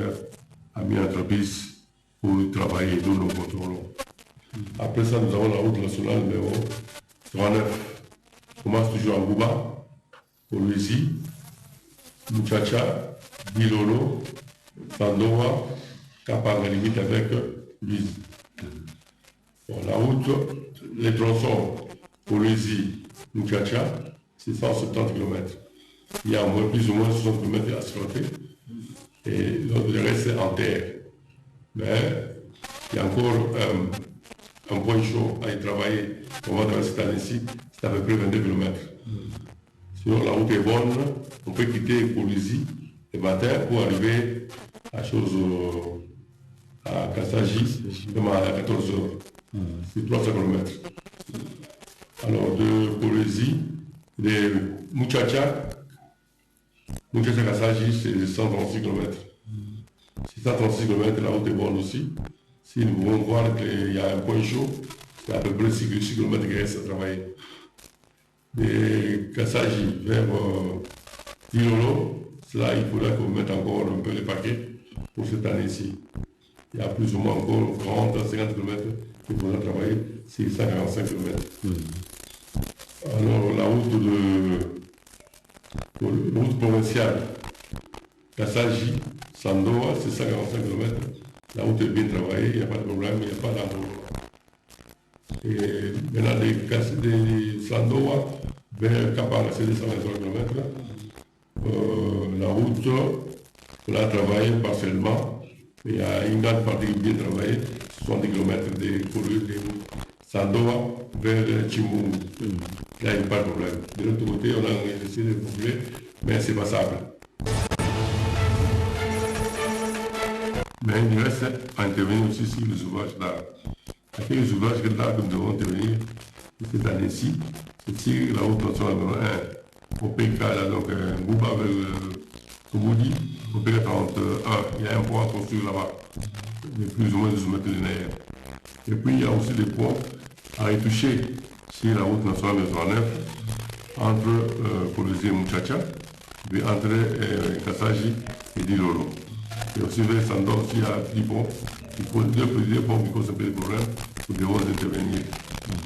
fonctionnaire a mis entreprise pour travailler, nous nous contrôlons. Après ça, nous avons la route nationale numéro 39. On commence toujours en Gouba, Oluisi, Muchacha, Bilolo, Sandoa, Kapanga, limite avec Louise. Bon, la route, les tronçons, Oluisi, Muchacha, c'est 170 km. Il y a plus ou moins 60 km asphaltés et le reste c'est en terre. Mais il y a encore un point chaud à y travailler. On va dans cette année-ci, c'est à peu près 22 km. Sinon la route est bonne, on peut quitter Oluisi le matin pour arriver à Kassaji, à 14h. C'est 300 km. Alors de Oluisi, de Muchacha Kassaji, c'est 136 km. 636 km, la route est bonne aussi. Si nous pouvons voir qu'il y a un point chaud, c'est à peu près 6 km qui reste à travailler. De Kassaji vers Ilolo, là il faudra qu'on mette encore un peu les paquets pour cette année-ci. Il y a plus ou moins encore 40 à 50 km qu'il faudra travailler, c'est 145 km. Alors la route provinciale, Kassaji, Sandoa, c'est 145 km. La route est bien travaillée, il n'y a pas de problème, il n'y a pas d'embouteillage. Et maintenant, de Sandoa vers Kapanga, c'est 223 km. La route, on a travaillé partiellement, mais il y a une grande partie bien travaillée, 70 km de Sandoa vers Chimbungu. Là, il n'y a pas de problème. De l'autre côté, on a essayé de boucler, mais c'est passable. Mais il reste à intervenir aussi sur les ouvrages d'art. Avec les ouvrages d'art que nous devons intervenir cette année-ci, c'est sur la route nationale numéro 1, au PK, là, donc Gouba avec Komoudi, au PK 41, il y a un pont à construire là-bas, de plus ou moins 12 mètres linéaires. Et puis il y a aussi des ponts à retoucher sur la route nationale numéro 39, entre Oluisi et Muchacha, puis entre Kassaji et Dilolo. Et aussi vers Sandoa, il y a 10 ponts. Il faut deux ponts qui causent un peu de problèmes, nous devons intervenir.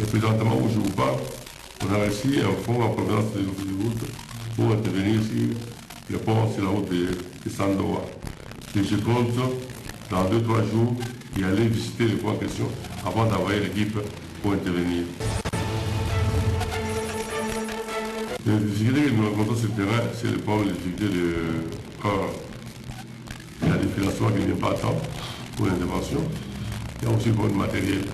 Et présentement, où je vous parle, on a reçu un fonds en provenance de route pour intervenir sur le pont sur la route de Sandoa. Et je compte, dans 2-3 jours, y aller visiter le point en question avant d'envoyer l'équipe pour intervenir. Les difficultés que nous rencontrons sur le terrain, c'est le problème des difficultés de corps. Il y a des financements qui ne viennent pas à temps pour l'intervention. Il y a aussi le problème matériel.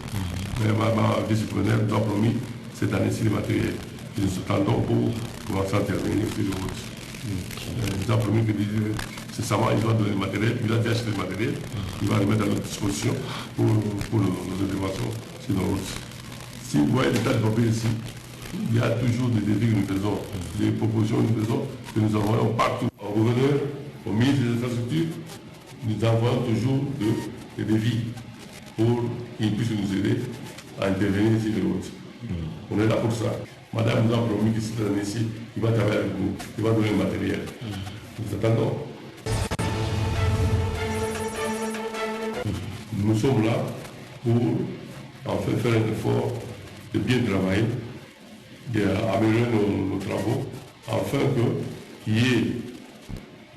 Mais ma vice-présidente nous a promis cette année-ci le matériel. Et nous attendons pour commencer à intervenir sur les routes. Il nous a promis que c'est ça, il doit donner le matériel, il a déjà acheté le matériel, il va le mettre à notre disposition pour nos interventions sur nos routes. Si vous voyez l'état de papier ici, il y a toujours des défis que nous faisons, des propositions que nous faisons, que nous envoyons partout. Au gouverneur, au ministre des Infrastructures, nous envoyons toujours des défis pour qu'ils puissent nous aider à intervenir sur les routes. On est là pour ça. Madame nous a promis que cette année-ci, il va travailler avec nous, il va donner le matériel. Nous attendons. Nous sommes là pour enfin faire un effort de bien travailler, d'améliorer nos travaux, afin qu'il y ait,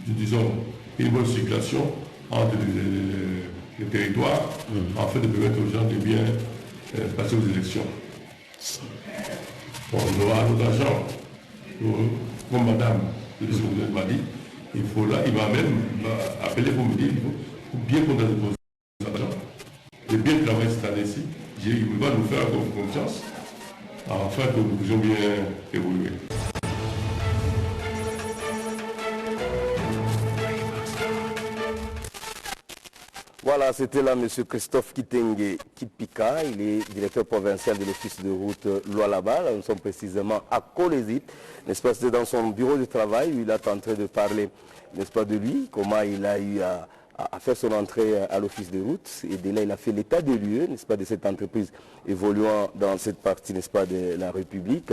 disons, une bonne circulation entre les territoires, afin de permettre aux gens de bien passer aux élections. Bon, nous avons nos agents, comme madame le vice-président m'a dit, il va même appeler pour me dire, il faut bien qu'on ait nos agents, de bien travailler cette année-ci. Il va nous faire confiance, afin que nous puissions bien évoluer. Voilà, c'était là M. Christophe Kitenge Kipika, il est directeur provincial de l'office de route Lualaba. Là, nous sommes précisément à Kolezit, n'est-ce pas, c'est dans son bureau de travail où il est en train de parler, n'est-ce pas, de lui, comment il a eu à à faire son entrée à l'office de route. Et dès là, il a fait l'état des lieux, n'est-ce pas, de cette entreprise évoluant dans cette partie, n'est-ce pas, de la République.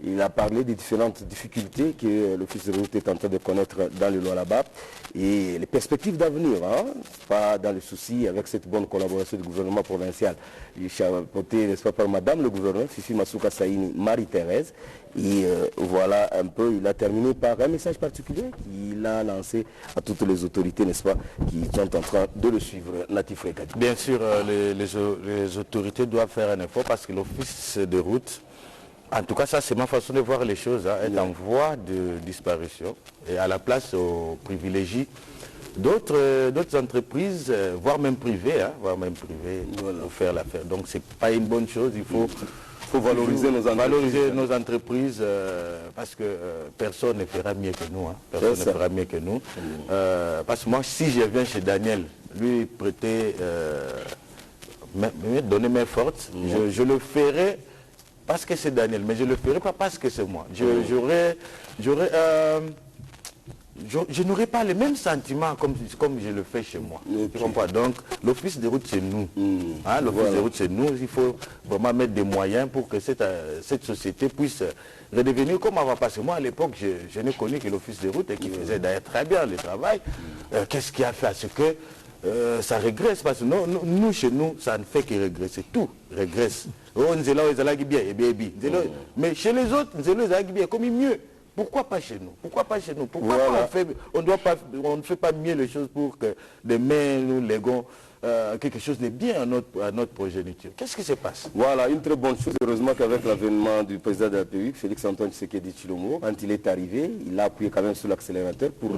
Il a parlé des différentes difficultés que l'office de route est en train de connaître dans le Lualaba et les perspectives d'avenir, hein, pas dans le souci avec cette bonne collaboration du gouvernement provincial. Il est chapeauté, n'est-ce pas, par Madame le gouverneur, Fifi Masuka Saini, Marie-Thérèse. Et voilà un peu, il a terminé par un message particulier qu'il a lancé à toutes les autorités, n'est-ce pas, qui sont en train de le suivre. Natif Rekadi. Bien sûr, les autorités doivent faire un effort parce que l'office de route, en tout cas, ça c'est ma façon de voir les choses, hein, est en voie de disparition. Et à la place, on privilégie d'autres entreprises, voire même privées, voilà, pour faire l'affaire. Donc c'est pas une bonne chose, il faut valoriser nos entreprises parce que personne ne fera mieux que nous. Hein. Personne ne fera mieux que nous. Parce que moi, si je viens chez Daniel, lui prêter, me donner main forte, je le ferai parce que c'est Daniel, mais je ne le ferai pas parce que c'est moi. Je n'aurai pas les mêmes sentiments comme je le fais chez moi. Donc l'office de route c'est nous. Hein, l'office de route c'est nous. Il faut vraiment mettre des moyens pour que cette société puisse redevenir comme avant. Parce que moi à l'époque je n'ai connu que l'office de route et qui faisait d'ailleurs très bien le travail. Qu'est-ce qui a fait à ce que ça régresse? Parce que nous chez nous ça ne fait que régresser. Tout régresse. Mais chez les autres, comme mieux. Pourquoi pas chez nous? Pourquoi pas chez nous? Pourquoi on ne fait pas mieux les choses pour que demain nous léguons quelque chose de bien à notre progéniture? Qu'est-ce qui se passe? Voilà, une très bonne chose. Heureusement qu'avec l'avènement du président de la République, Félix-Antoine Tshisekedi Tshilombo, quand il est arrivé, il a appuyé quand même sur l'accélérateur pour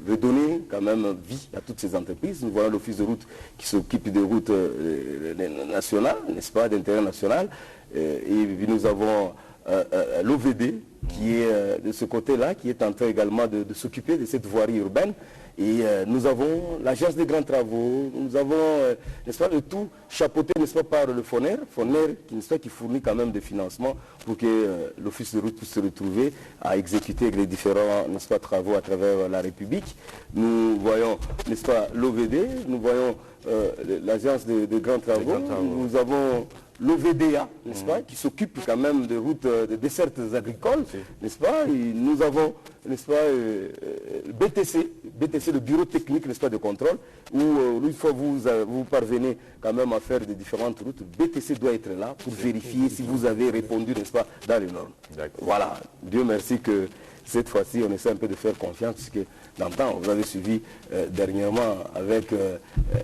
redonner quand même vie à toutes ces entreprises. Nous voilà l'office de route qui s'occupe des routes nationales, n'est-ce pas, d'intérêt national. Et nous avons l'OVD qui est de ce côté-là, qui est en train également de s'occuper de cette voirie urbaine. Et nous avons l'agence des grands travaux, nous avons, n'est-ce pas, le tout chapeauté, n'est-ce pas, par le FONER, qui fournit quand même des financements pour que l'office de route puisse se retrouver à exécuter les différents, n'est-ce pas, travaux à travers la République. Nous voyons, n'est-ce pas, l'OVD, nous voyons l'agence des grands travaux, nous avons l'OVDA, n'est-ce pas, qui s'occupe quand même des routes, des dessertes agricoles, n'est-ce pas, et nous avons, n'est-ce pas, BTC, le bureau technique, n'est-ce pas, de contrôle, où une fois vous parvenez quand même à faire des différentes routes, BTC doit être là pour vérifier si vous avez répondu, n'est-ce pas, dans les normes. Voilà, Dieu merci que cette fois-ci, on essaie un peu de faire confiance, puisque dans le temps, vous avez suivi dernièrement avec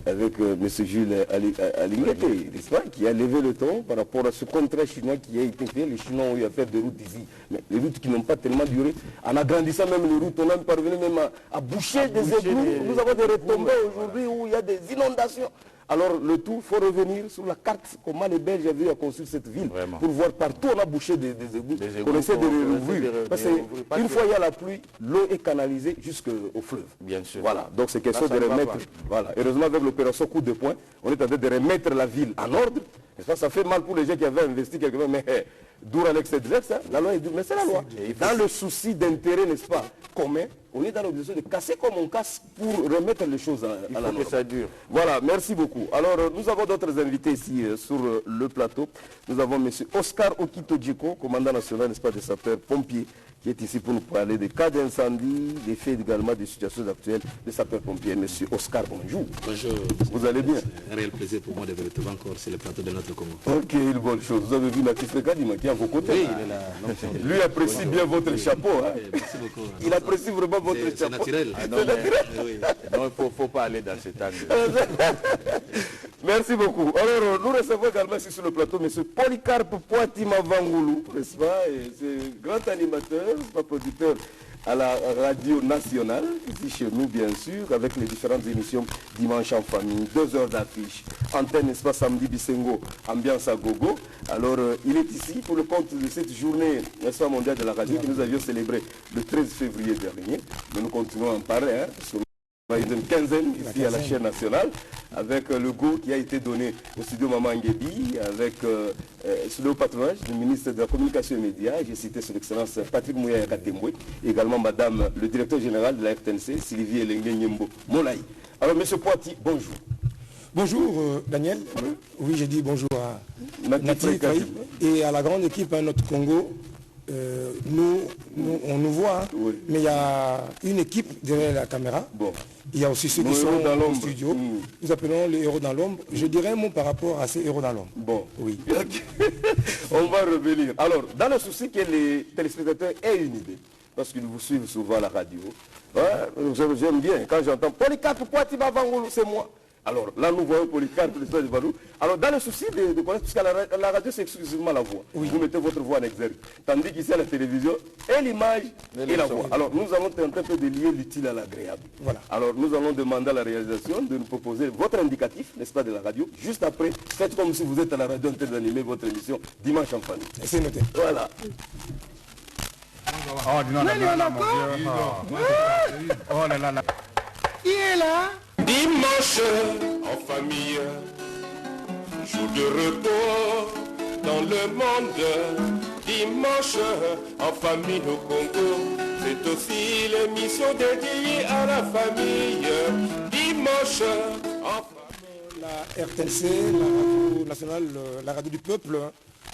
M. Jules Alingete, n'est-ce pas, qui a levé le ton par rapport à ce contrat chinois qui a été fait. Les Chinois ont eu à faire des routes ici, mais les routes qui n'ont pas tellement duré. En agrandissant même les routes, on a parvenu même à boucher des égouts. Nous avons des retombées aujourd'hui où il y a des inondations. Alors le tout, il faut revenir sur la carte, comment les Belges avaient à construire cette ville. Vraiment. Pour voir partout, on a bouché des égouts. On essaie de les rouvrir. Parce qu'une fois il y a la pluie, l'eau est canalisée jusqu'au fleuve. Bien sûr. Voilà, donc c'est question de remettre. Voilà. Heureusement, avec l'opération coup de poing, on est en train de remettre la ville en ordre. Ça fait mal pour les gens qui avaient investi quelque part, mais dur avec cette verse, hein, la loi est dure, mais c'est la loi. Dans le souci d'intérêt, n'est-ce pas, commun, on est dans l'obligation de casser comme on casse pour remettre les choses à la norme. Que ça dure. Voilà, merci beaucoup. Alors, nous avons d'autres invités ici sur le plateau. Nous avons M. Oscar Okito-Djeko, commandant national, n'est-ce pas, des sapeurs-pompiers, qui est ici pour nous parler des cas d'incendie, des faits également des situations actuelles des sapeurs-pompiers. M. Oscar, bonjour. Bonjour. Vous allez bien? C'est un réel plaisir pour moi de vous retrouver encore sur le plateau de notre Congo. Ok, une bonne chose. Vous avez vu Natif Rekadi qui est à vos côtés. Oui, il est là. Lui apprécie bien votre chapeau. Hein. Oui, merci beaucoup. Il apprécie vraiment votre chapeau. C'est naturel. Ah non, oui. Non, il ne faut pas aller dans cet angle. Merci beaucoup. Alors, nous recevons également ici sur le plateau M. Polycarpe Poitima Vangoulou, n'est-ce pas? C'est grand animateur, pas producteur à la radio nationale, ici chez nous bien sûr, avec les différentes émissions Dimanche en famille, 2 heures d'affiche, antenne, n'est-ce pas, samedi Bissengo, ambiance à gogo. Alors, il est ici pour le compte de cette journée, n'est-ce pas, mondiale de la radio que nous avions célébrée le 13 février dernier. Mais nous continuons à en parler, hein, il y a une quinzaine ici à la chaîne nationale, avec le go qui a été donné au studio Maman Nguebi, avec sous le patronage du ministre de la Communication et Médias, j'ai cité son excellence Patrick Mouya Katembwe, également madame le directeur général de la FTNC, Sylvie Elengue Nyembo Molaï. Alors, M. Poiti, bonjour. Bonjour Daniel. Oui, j'ai dit bonjour à Nati Faye et à la grande équipe, notre Congo. On nous voit, hein, Oui. mais il y a une équipe derrière la caméra. Bon. Il y a aussi ceux qui Nos sont héros dans au l'ombre. studio. Nous appelons les héros dans l'ombre. Je dirais un mot par rapport à ces héros dans l'ombre. Bon. Oui. On va revenir. Alors, dans le souci que les téléspectateurs aient une idée, parce qu'ils vous suivent souvent à la radio, ouais, j'aime bien quand j'entends Polycarpe Poiti Mavangolo, c'est moi. Alors là, nous voyons Polycarpe, l'histoire de Valou. Alors, dans le souci de connaître, puisque la radio, c'est exclusivement la voix. Oui. Vous mettez votre voix en exergue. Tandis qu'ici, à la télévision, et l'image et la voix. Alors, nous allons tenter un peu de lier l'utile à l'agréable. Voilà. Alors, nous allons demander à la réalisation de nous proposer votre indicatif, n'est-ce pas, de la radio. Juste après, faites comme si vous êtes à la radio en train d'animer votre émission Dimanche en famille. C'est noté. Voilà. Oh, dis non, mon Dieu. Oh là là là. Qui est là? Dimanche en famille, jour de repos dans le monde. Dimanche en famille au Congo, c'est aussi l'émission dédiée à la famille. Dimanche en famille. La RTNC, la radio nationale, la radio du peuple,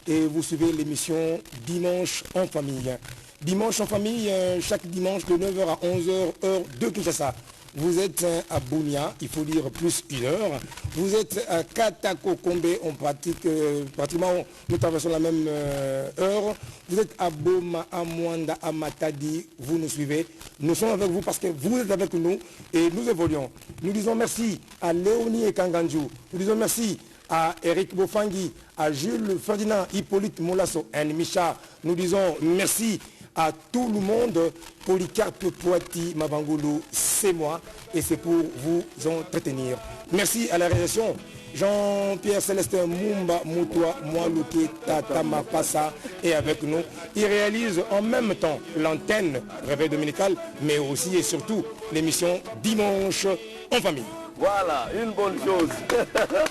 et vous suivez l'émission Dimanche en famille. Dimanche en famille, chaque dimanche de 9h à 11h, heure de Kinshasa. Vous êtes à Bunia, il faut dire plus 1 heure. Vous êtes à Katakokombe, on pratique pratiquement, nous traversons la même heure. Vous êtes à Boma, à Mwanda, à Matadi, vous nous suivez. Nous sommes avec vous parce que vous êtes avec nous et nous évoluons. Nous disons merci à Léonie et Kanganju. Nous disons merci à Eric Bofangi, à Jules Ferdinand, Hippolyte Molasso, Anne Micha. Nous disons merci à tout le monde. Polycarpe Poiti Mavangolo, c'est moi et c'est pour vous entretenir. Merci à la réalisation. Jean-Pierre Célestin Mumba Moutoua, Moualouké, Tata Mapassa est avec nous. Il réalise en même temps l'antenne Réveil Dominical, mais aussi et surtout l'émission Dimanche en famille. Voilà, une bonne chose.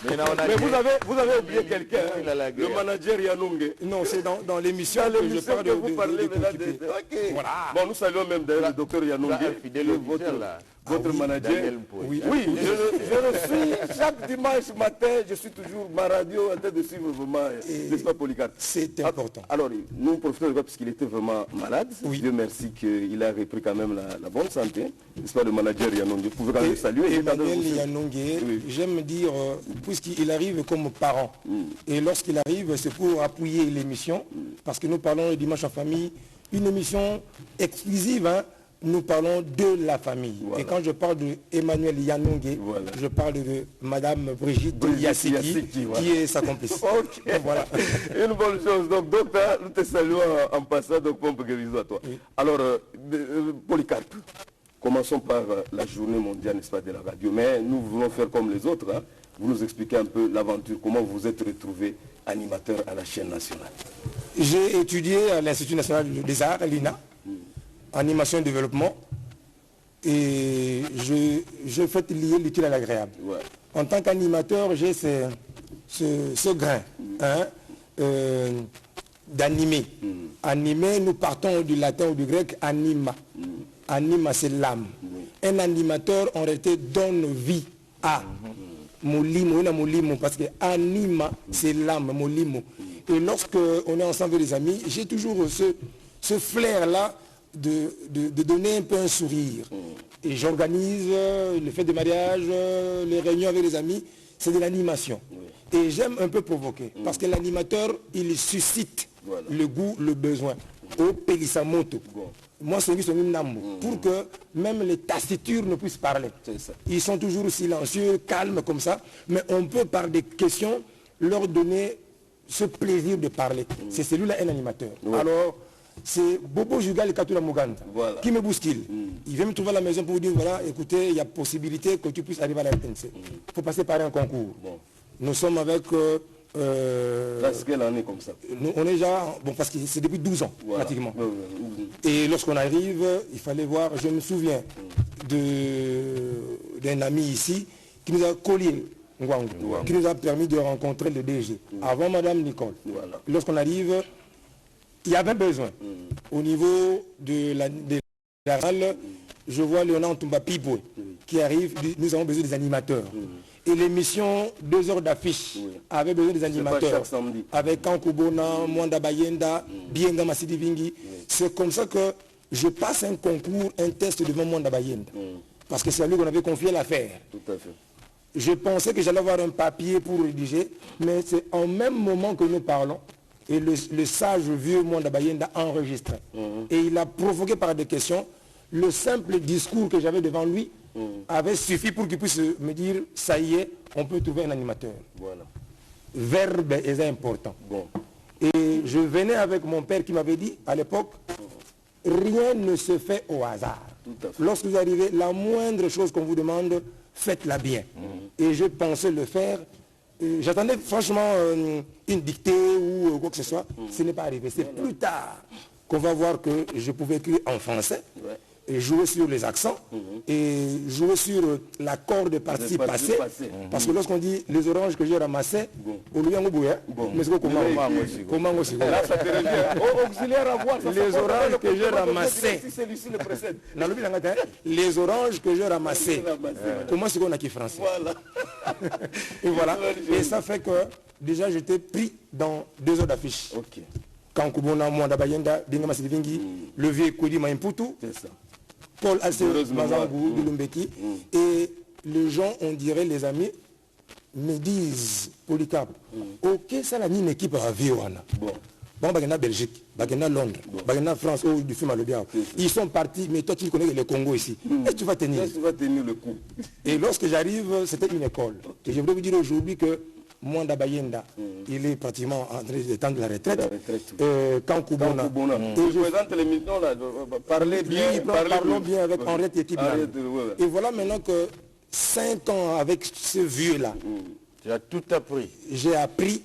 Mais vous avez oublié quelqu'un, hein, le manager Yanunge. Non, c'est dans l'émission que je parle que vous parlez maintenant de... Ok. Voilà. Bon, nous saluons même d'ailleurs le docteur Yanunge, votre manager. Oui, je le suis chaque dimanche matin, je suis toujours ma radio en train de suivre vraiment, n'est-ce pas Polycarpe? C'est important. Alors, nous profitons de quoi parce qu'il était vraiment malade. Oui. Dieu merci qu'il a repris quand même la bonne santé. N'est-ce pas le manager Yanunge? Vous pouvez quand même le saluer. Emmanuel Yanongue, j'aime dire, puisqu'il arrive comme parent, et lorsqu'il arrive, c'est pour appuyer l'émission, parce que nous parlons le dimanche en famille, une émission exclusive, hein, nous parlons de la famille. Voilà. Et quand je parle d'Emmanuel Yanongue, voilà, je parle de Madame Brigitte Yassiki, voilà, qui est sa complice. Okay. Voilà. Une bonne chose. Donc, docteur, nous te saluons en passant, donc pompe guérison à toi. Oui. Alors, Polycarpe, commençons par la journée mondiale, n'est-ce pas, de la radio. Mais nous voulons faire comme les autres. Hein. Vous nous expliquez un peu l'aventure, comment vous êtes retrouvé animateur à la chaîne nationale. J'ai étudié à l'Institut national des arts, l'INA, animation et développement. Et je fais lier l'utile à l'agréable. Ouais. En tant qu'animateur, j'ai ce grain hein, d'animer. Animer, nous partons du latin ou du grec anima. Anima, c'est l'âme. Un animateur, en réalité, donne vie à Molimo, parce que anima, c'est l'âme, Molimo. Et lorsque on est ensemble avec les amis, j'ai toujours ce flair-là de donner un peu un sourire. Et j'organise le fait de mariage, les réunions avec les amis, c'est de l'animation. Et j'aime un peu provoquer, parce que l'animateur, il suscite le goût, le besoin. Au Pélissamoto. Moi, c'est une nambo, pour que même les tacitures ne puissent parler. Ils sont toujours silencieux, calmes comme ça, mais on peut par des questions leur donner ce plaisir de parler. C'est celui-là un animateur. Alors, c'est Bobo Jugal Katula Muganda qui me bouscule. Il vient me trouver à la maison pour vous dire, voilà, écoutez, il y a possibilité que tu puisses arriver à la RTNC. Il faut passer par un concours. Nous sommes avec... Parce qu'elle en est comme ça. Nous, on est déjà... Bon, parce que c'est depuis 12 ans, pratiquement. Et lorsqu'on arrive, il fallait voir, je me souviens d'un ami ici qui nous a collé, qui nous a permis de rencontrer le DG. Avant Madame Nicole. Lorsqu'on arrive, il y avait besoin. Au niveau de la salle, je vois Léonard Ntumba Pipo, qui arrive, nous avons besoin des animateurs. Et l'émission 2 heures d'affiche avait besoin des animateurs. Avec Kankubona, Mwanda Bayenda, Bienga Masidivingi. C'est comme ça que je passe un concours, un test devant Mwanda Bayenda. Parce que c'est à lui qu'on avait confié l'affaire. Tout à fait. Je pensais que j'allais avoir un papier pour rédiger, mais c'est en même moment que nous parlons. Et le sage vieux Mwanda Bayenda a enregistré. Et il a provoqué par des questions. Le simple discours que j'avais devant lui avait suffi pour qu'il puisse me dire, ça y est, on peut trouver un animateur. Voilà. Verbe est important. Bon. Et je venais avec mon père qui m'avait dit, à l'époque, rien ne se fait au hasard. Tout à fait. Lorsque vous arrivez, la moindre chose qu'on vous demande, faites-la bien. Et je pensais le faire. J'attendais franchement une dictée ou quoi que ce soit. Ce n'est pas arrivé. C'est plus tard qu'on va voir que je pouvais écrire en français. Et jouer sur les accents et jouer sur l'accord de partie passée. Parce que lorsqu'on dit les oranges que j'ai ramassés, mais c'est comment aussi. Là, ça te revient. Auxiliaire à voir, ça les oranges que j'ai ramassés. Si celui-ci le précède. Les oranges que j'ai ramassés. Comment c'est qu'on a qui français? Voilà. Et voilà. Et ça fait que déjà j'étais pris dans 2 heures d'affiche. Ok. Kankubona, Mwanda Bayenda, Bingama Sidivingi, le vieux Koudi Maïmputu. C'est ça. Paul Alcé Mazangou de Lumbeki. Et les gens, on dirait les amis, me disent, Polycarpe, ok, ça là, une équipe à Viwana. Bon, Bagana Belgique, Bagana Londres, Bagana France, ou du film à l'Obiao. Ils sont partis, mais toi tu connais le Congo ici. Est-ce que tu vas tenir? Tu vas tenir le coup. Et lorsque j'arrive, c'était une école. Et je voudrais vous dire aujourd'hui que Mwanda Bayenda, il est pratiquement en train de tendre la retraite. Kankubona. Je présente l'émission là, parlez bien. Parlons bien avec Henriette et Tiblan. Et voilà maintenant que 5 ans avec ce vieux-là. Tu as tout appris. J'ai appris,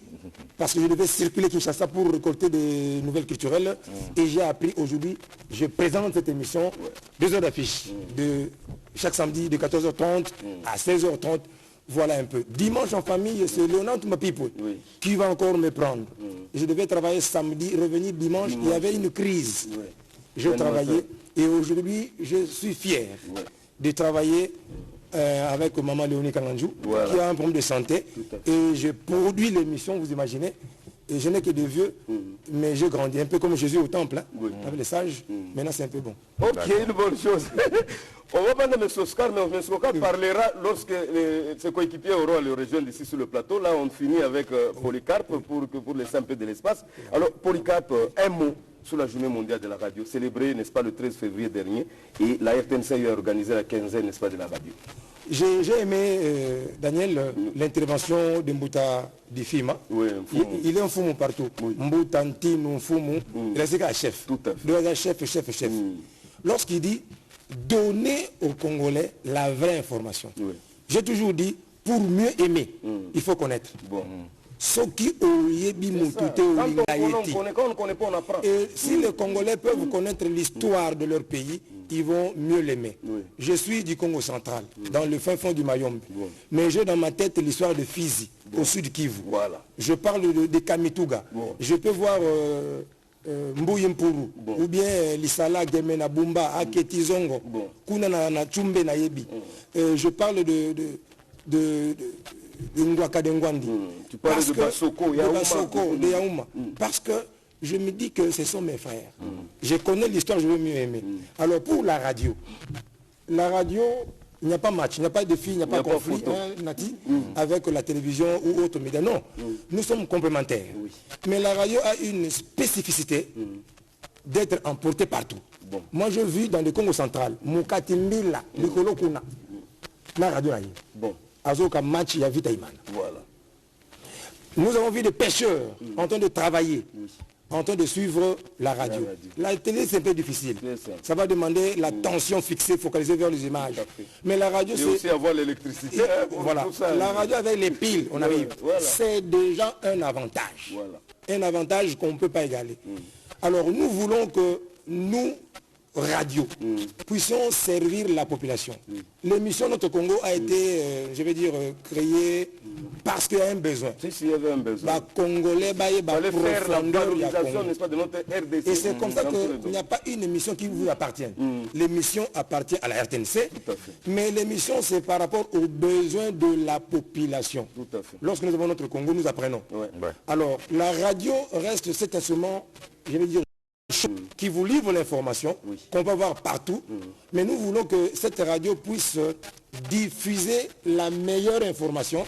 parce que je devais circuler Kinshasa pour récolter des nouvelles culturelles. Et j'ai appris aujourd'hui, je présente cette émission, 2 heures d'affiche, de chaque samedi de 14h30 à 16h30. Voilà un peu. Dimanche en famille, c'est Léonard Mapipo qui va encore me prendre. Je devais travailler samedi, revenir dimanche, il y avait une crise. Je travaillais et aujourd'hui, je suis fier de travailler avec maman Léonie Kanganjou, qui a un problème de santé. Et je produis l'émission, vous imaginez. Et je n'ai que des vieux, mais je grandis un peu comme Jésus au temple, avec les sages. Maintenant, c'est un peu bon. Ok, une bonne chose. On va prendre M. Oscar, mais M. Oscar parlera lorsque ses coéquipiers auront le rejoindre ici sur le plateau. Là, on finit avec Polycarpe pour laisser un peu de l'espace. Alors, Polycarpe, un mot sur la journée mondiale de la radio, célébrée, n'est-ce pas, le 13 février dernier. Et la RTNC a organisé la 15e, n'est-ce pas, de la radio. J'ai aimé, Daniel, l'intervention de Mbouta Difima. Oui, il est un fou partout. Mbouta Ntino, Fumu, il est un chef. Tout à fait. Chef. Lorsqu'il dit donner aux Congolais la vraie information. J'ai toujours dit, pour mieux aimer, il faut connaître. Ce qui quand on ne connaît pas, on apprend. Et si les Congolais peuvent connaître l'histoire de leur pays, ils vont mieux l'aimer. Je suis du Congo central, dans le fin fond du Mayombe. Mais j'ai dans ma tête l'histoire de Fizi, au sud Kivu. Je parle de Kamituga. Je peux voir Mbouye Mpuru, ou bien Lisala, Gemena, Bumba, Aketizongo, Kuna na Chumbe na Yebi. Je parle de Ngwaka de Ngwandi. Tu parles de Basoko, de Yaouma. Parce que je me dis que ce sont mes frères. Je connais l'histoire, je veux mieux aimer. Alors pour la radio, il n'y a pas match, il n'y a pas de défi, il n'y a pas de conflit, Nati, avec la télévision ou autre média. Non, nous sommes complémentaires. Mais la radio a une spécificité d'être emportée partout. Moi, je vis dans le Congo central. Mukatimbila, Likolo Kuna. La radio là. Azoka match, il y a vite Aïman. Nous avons vu des pêcheurs en train de travailler, en train de suivre la radio. La télé, c'est un peu difficile. Ça va demander l'attention fixée, focalisée vers les images. Mais la radio, c'est... aussi avoir l'électricité. Voilà. La radio avec les piles, on arrive. C'est déjà un avantage. Un avantage qu'on ne peut pas égaler. Alors, nous voulons que nous radio puissions servir la population. L'émission Notre Congo a été, je vais dire, créée parce qu'il y a un besoin. Si, il y avait un besoin. Bah, Congolais, bah, il fallait faire la profondeur, valorisation, n'est-ce pas, de notre RDC. et c'est comme ça qu'il n'y a pas une émission qui vous appartient. L'émission appartient à la RTNC, mais l'émission c'est par rapport aux besoins de la population. Tout à fait. Lorsque nous avons notre Congo, nous apprenons. Ouais. Alors, la radio reste cet instrument, je vais dire, qui vous livre l'information, qu'on peut voir partout, mais nous voulons que cette radio puisse diffuser la meilleure information,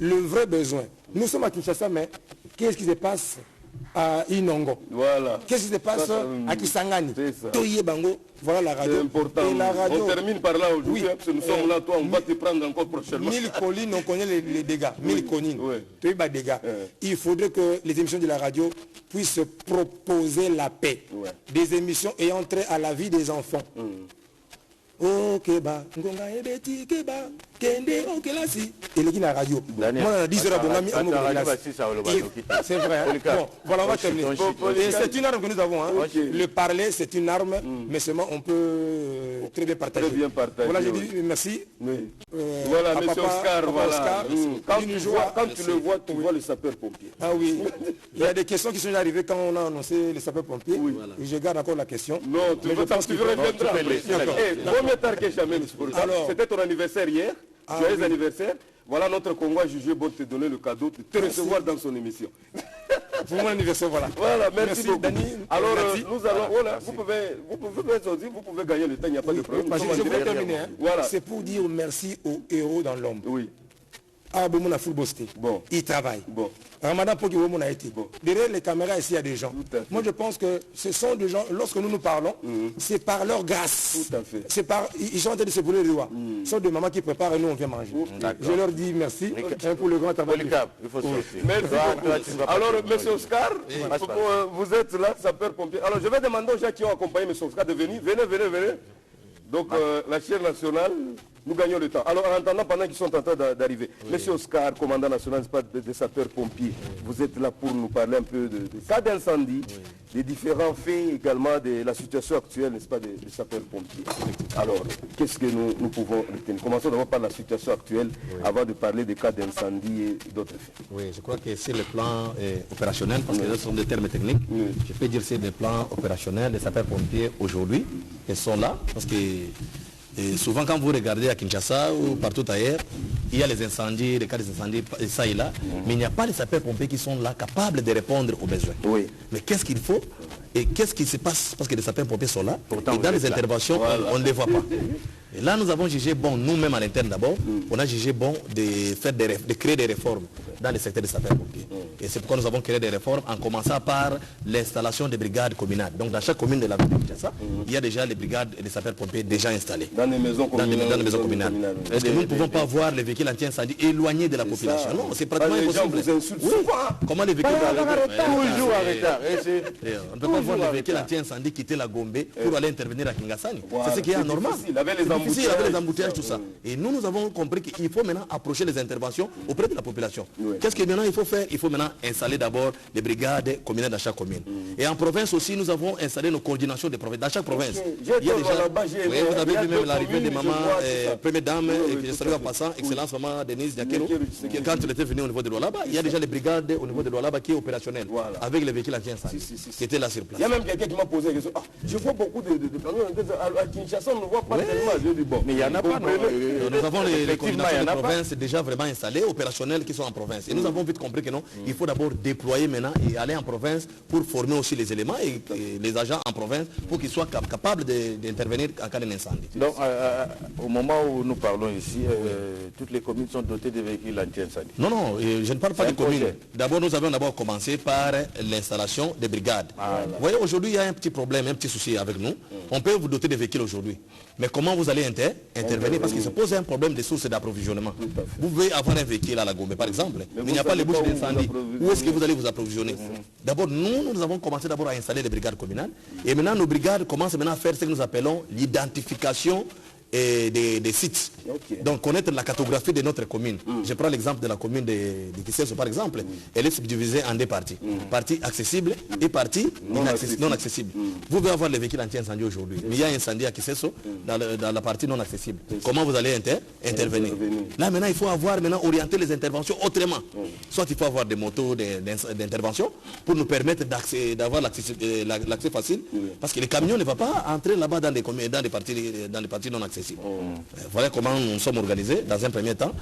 le vrai besoin. Nous sommes à Kinshasa, mais qu'est-ce qui se passe à Inongo? Voilà. Qu'est-ce qui se passe à Kisangani? C'est ça. Toye Bango, voilà la radio. C'est important. Et la radio, On termine par là aujourd'hui, Oui. parce que nous sommes là, toi, on va te prendre encore prochainement. 1000 collines, on connaît les dégâts. 1000 collines, Oui. dégâts. Il faudrait que les émissions de la radio puissent proposer la paix. Ouais. Des émissions ayant trait à la vie des enfants. Oh Keba, Ngonga Ebeti Keba, Kende Okelasi. Et les la radio. Daniel, Moi, on a 10 heures d'Ongami, on C'est vrai. Hein? Bon, voilà, on va terminer. Et c'est une arme que nous avons. Hein? Le parler, c'est une arme, mais seulement on peut très bien partager. Très bien partager, Voilà, j'ai oui. dit merci. Oui. Voilà, à monsieur papa, Oscar, papa voilà. Oscar, Quand, une tu joie. vois, quand tu le vois, tu vois le sapeur-pompier. Ah oui, il y a des questions qui sont arrivées quand on a annoncé les sapeurs-pompiers. Oui. Et je garde encore la question. Non, tu Mais veux, je pense tu qu'il veux faut- reviendras Non, tu peux après. laisser. D'accord. Vaut mieux tard que jamais, monsieur Paul. Alors. C'était ton anniversaire hier. Joyeux anniversaire. Voilà, notre Congo a jugé bon de te donner le cadeau de te recevoir dans son émission. Pour mon anniversaire, voilà. Voilà, merci beaucoup. Dani. Alors, Merci. nous allons, voilà, vous pouvez gagner le temps, il n'y a pas de problème. Parce Nous que je sommes en voulais direct. terminer. Hein. Voilà. C'est pour dire merci aux héros dans l'ombre. Oui, Ah, bon, on a full bossé. Bon. Ils travaillent. bon. Ramadan Poki on a été. Bon. Derrière les caméras, ici, il y a des gens. Tout à fait. Moi, je pense que ce sont des gens, lorsque nous nous parlons, c'est par leur grâce. Tout à fait. C'est par, ils sont en train de se brûler les doigts. Ce sont des mamans qui préparent et nous, on vient manger. Je leur dis merci pour le grand travail. Polycarpe, il faut sortir. Merci Toi, beaucoup. toi, tu ne vas pas Alors, sortir. monsieur Oscar, vous êtes là, sapeur-pompier. Alors, je vais demander aux gens qui ont accompagné monsieur Oscar de venir. Venez. Donc, la chaire nationale, nous gagnons le temps. Alors, en attendant, pendant qu'ils sont en train d'arriver, monsieur Oscar, commandant national, n'est-ce pas, des sapeurs-pompiers, vous êtes là pour nous parler un peu de cas d'incendie, des différents faits également, de la situation actuelle, n'est-ce pas, des sapeurs-pompiers. Alors, qu'est-ce que nous pouvons retenir? Commençons d'abord par la situation actuelle, avant de parler des cas d'incendie et d'autres faits. Oui, je crois que sur le plan opérationnel, parce que ce sont des termes techniques, je peux dire que c'est des plans opérationnels, les sapeurs-pompiers aujourd'hui, ils sont là, parce que souvent quand vous regardez à Kinshasa ou partout ailleurs, il y a les incendies, les cas d'incendie, ça et là, mais il n'y a pas les sapeurs-pompiers qui sont là capables de répondre aux besoins. Oui. Mais qu'est-ce qu'il faut et qu'est-ce qui se passe? Parce que les sapeurs-pompiers sont là, Pourtant, et vous dans êtes les là. interventions, on ne les voit pas. Et là, nous avons jugé bon, nous-mêmes à l'interne d'abord, on a jugé bon de créer des réformes dans le secteur des sapeurs-pompiers. Et c'est pourquoi nous avons créé des réformes en commençant par l'installation des brigades communales. Donc dans chaque commune de la ville de Kinshasa, il y a déjà les brigades et les sapeurs-pompiers déjà installés. Dans les maisons communales. Dans les maisons communales. Parce que nous ne pouvons pas voir les véhicules anti-incendie éloignés de la population. Non, c'est pratiquement Les gens impossible. vous insultent Oui. souvent. Comment les véhicules Toujours en retard. Et c'est- on ne peut pas voir les véhicules anti-incendie quitter la Gombe pour aller intervenir à Kingasani. Voilà, C'est ce qui est c'est anormal. difficile, avec les C'est difficile, avec les embouteillages, embouteillages, tout ça. Et nous avons compris qu'il faut maintenant approcher les interventions auprès de la population. Qu'est-ce que maintenant il faut faire? Il faut maintenant installer d'abord les brigades communales dans chaque commune. Et en province aussi, nous avons installé nos coordinations de province. Dans chaque province. J'ai Il y a été déjà... là-bas, j'ai Oui, aimé. vous Il y avez a vu deux même l'arrivée de communes, maman, je vois, c'est ça. première dame, Oui, et que je tout salue à en fait. passant, excellence maman Denise Diakero, Diakero, quand elle était venue au niveau de Lualaba, il y a déjà les brigades au niveau de Lualaba qui est opérationnel, Voilà. avec les véhicules anti-incendie, qui étaient là sur place. Il y a même quelqu'un qui m'a posé la question. Ah, je vois beaucoup de camions à Kinshasa, on ne voit pas tellement. Je dis bon. Mais il n'y en a pas, non. Nous avons les Effectivement, coordinations il y en de a pas. province déjà vraiment installées, opérationnelles, qui sont en province. Et nous avons vite compris que non, il faut d'abord déployer maintenant et aller en province pour former aussi les éléments et les agents en province pour qu'ils soient capables d'intervenir en cas d'incendie. Donc, au moment où nous parlons ici, toutes les communes sont dotées de véhicules anti-incendie. Non, non, je ne parle pas C'est de un communes. projet. D'abord, nous avons d'abord commencé par l'installation des brigades. Vous voyez, aujourd'hui, il y a un petit problème, un petit souci avec nous. On peut vous doter de véhicules aujourd'hui. Mais comment vous allez intervenir? Parce qu'il se pose un problème de sources d'approvisionnement. Vous pouvez avoir un véhicule à la Gombe, par exemple, mais il n'y a pas les bouches d'incendie. Où est-ce que vous allez vous approvisionner? D'abord, nous avons commencé d'abord à installer les brigades communales. Et maintenant, nos brigades commencent maintenant à faire ce que nous appelons l'identification des sites. Donc connaître la cartographie de notre commune. Je prends l'exemple de la commune de Kissesso par exemple. Elle est subdivisée en deux parties. Partie accessible et partie non accessible. Vous pouvez avoir les véhicules anti-incendie aujourd'hui. Mais il y a un incendie à Kissesso dans la partie non accessible. Comment vous allez intervenir? Là maintenant il faut avoir orienté les interventions autrement. Soit il faut avoir des motos d'intervention pour nous permettre d'avoir l'accès facile. Parce que les camions ne vont pas entrer là-bas dans les parties non accessibles. Voilà comment nous sommes organisés dans un premier temps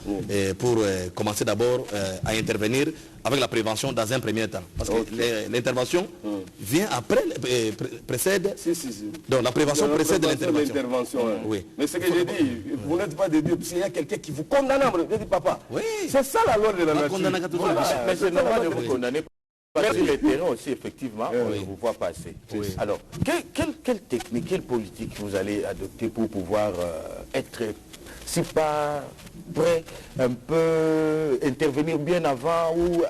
pour commencer d'abord à intervenir avec la prévention dans un premier temps. Parce que l'intervention vient après, précède. Donc la prévention précède l'intervention. Oui. Mais ce que j'ai dit, vous n'êtes pas des dieux, s'il y a quelqu'un qui vous condamne, je dis papa. C'est ça la loi de la nature. Mais c'est normal de vous condamner. Sur le terrain aussi, effectivement, on vous voit passer. Alors, quelle technique, quelle politique vous allez adopter pour pouvoir être, si pas prêt, un peu intervenir bien avant ou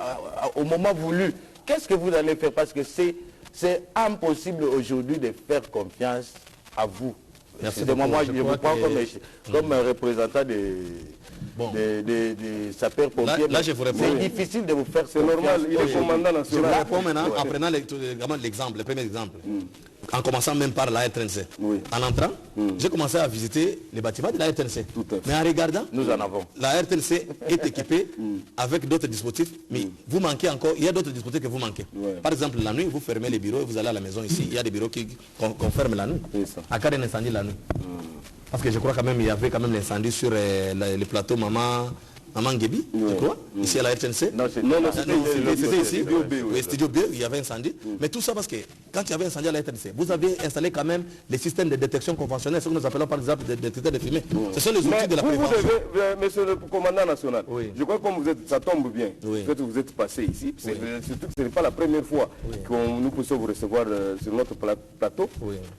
au moment voulu? Qu'est-ce que vous allez faire? Parce que c'est impossible aujourd'hui de faire confiance à vous. Merci. Moi, je vous prends comme un représentant des sapeurs-pompiers. Là, je vous réponds. C'est difficile de vous faire. C'est normal, il est commandant national. Je vous réponds maintenant en prenant l'exemple, le premier exemple. En commençant même par la RTNC. En entrant, j'ai commencé à visiter les bâtiments de la RTNC. Mais en regardant, nous en avons. La RTNC est équipée avec d'autres dispositifs, mais vous manquez encore, il y a d'autres dispositifs que vous manquez. Par exemple, la nuit, vous fermez les bureaux et vous allez à la maison ici, il y a des bureaux qu'on ferme la nuit. À cas d'un incendie la nuit. Parce que je crois quand même il y avait quand même l'incendie sur le plateau Maman Ngebi, je crois, ici à la RTNC. Non, c'était ici, Studio B, il y avait incendie. Mais tout ça parce que quand il y avait incendie à la RTNC, vous avez installé quand même les systèmes de détection conventionnels, ce que nous appelons par exemple des détecteurs de fumée. Ce sont les outils de la prévention. Monsieur le commandant national, je crois que comme vous êtes, ça tombe bien. Peut-être que vous êtes passé ici. Surtout que ce n'est pas la première fois que nous puissions vous recevoir sur notre plateau.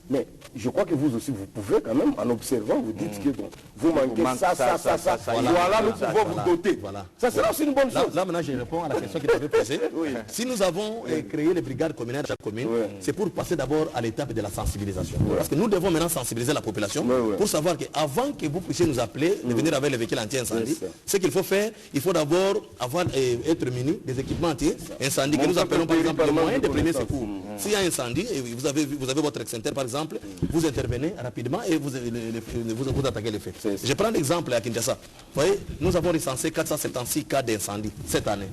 Mais je crois que vous aussi, vous pouvez quand même, en observant, vous dites que vous manquez ça. Voilà, nous pouvons vous doter. Ça sera aussi une bonne chose. Là maintenant, je réponds à la question que tu avais posée. Si nous avons créé les brigades communales de chaque commune, c'est pour passer d'abord à l'étape de la sensibilisation. Parce que nous devons maintenant sensibiliser la population pour savoir qu'avant que vous puissiez nous appeler, de venir avec les véhicules anti-incendie, ce qu'il faut faire, il faut d'abord être muni des équipements anti-incendie que nous appelons par exemple les moyens de premier secours. S'il y a un incendie, et vous avez votre extincteur par exemple, vous intervenez rapidement et vous attaquez les faits. Je prends l'exemple à Kinshasa. Vous voyez, nous avons recensé 476 cas d'incendie cette année.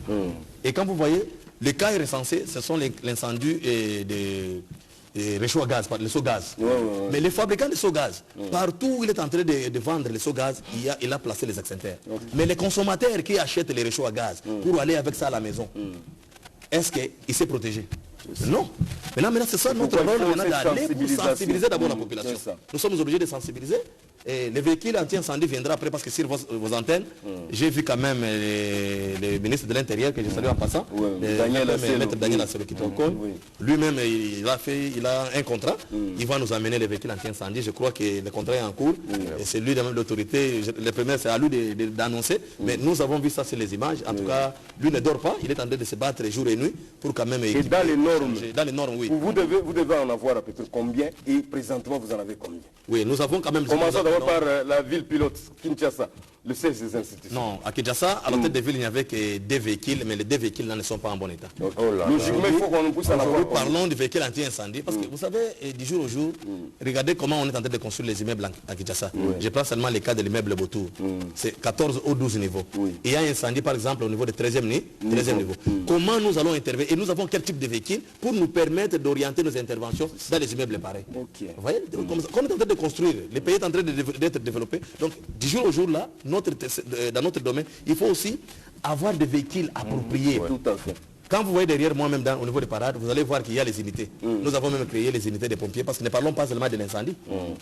Et quand vous voyez, les cas recensés, ce sont l'incendie des réchauds à gaz, les seaux-gaz. Mais les fabricants de seaux-gaz, partout où il est en train de vendre les seaux-gaz, il a placé les extincteurs. Mais les consommateurs qui achètent les réchauds à gaz pour aller avec ça à la maison, est-ce qu'il s'est protégé? Non. Maintenant c'est ça notre rôle d'aller pour sensibiliser d'abord la population. Nous sommes obligés de sensibiliser. Et les véhicules anti-incendie viendront après parce que sur vos antennes, j'ai vu quand même le ministre de l'Intérieur que je salue en passant, Maître Daniel Asselo Kitoko. Lui-même, il a un contrat. Il va nous amener les véhicules anti-incendie. Je crois que le contrat est en cours. Et c'est lui de même l'autorité. Le premier, c'est à lui d'annoncer. Mais nous avons vu ça sur les images. En tout cas, lui ne dort pas. Il est en train de se battre jour et nuit pour quand même... Et dans les normes, oui. Vous devez en avoir à peu près combien et présentement vous en avez combien? Oui, nous avons quand même... Commençons d'abord par la ville pilote, Kinshasa, le siège des institutions. Non, à Kinshasa, à la tête de ville, il n'y avait que des véhicules, mais les deux véhicules là ne sont pas en bon état. Logiquement, il faut qu'on puisse en avoir. Nous parlons du véhicule anti-incendie, parce que vous savez, du jour au jour, regardez comment on est en train de construire les immeubles à Kinshasa. Je prends seulement les cas de l'immeuble Botour. C'est 14 ou 12 niveaux. Il y a un incendie, par exemple, au niveau du 13e niveau. Comment nous allons intervenir? Et nous avons quel type de véhicule pour nous permettre d'orienter nos interventions dans les immeubles pareils. Vous voyez, comme on est en train de construire, le pays est en train d'être développé. Donc, du jour au jour, là, dans notre domaine, il faut aussi avoir des véhicules appropriés. Tout à fait. Quand vous voyez derrière moi, même au niveau des parades, vous allez voir qu'il y a les unités. Nous avons même créé les unités des pompiers, parce que ne parlons pas seulement de l'incendie,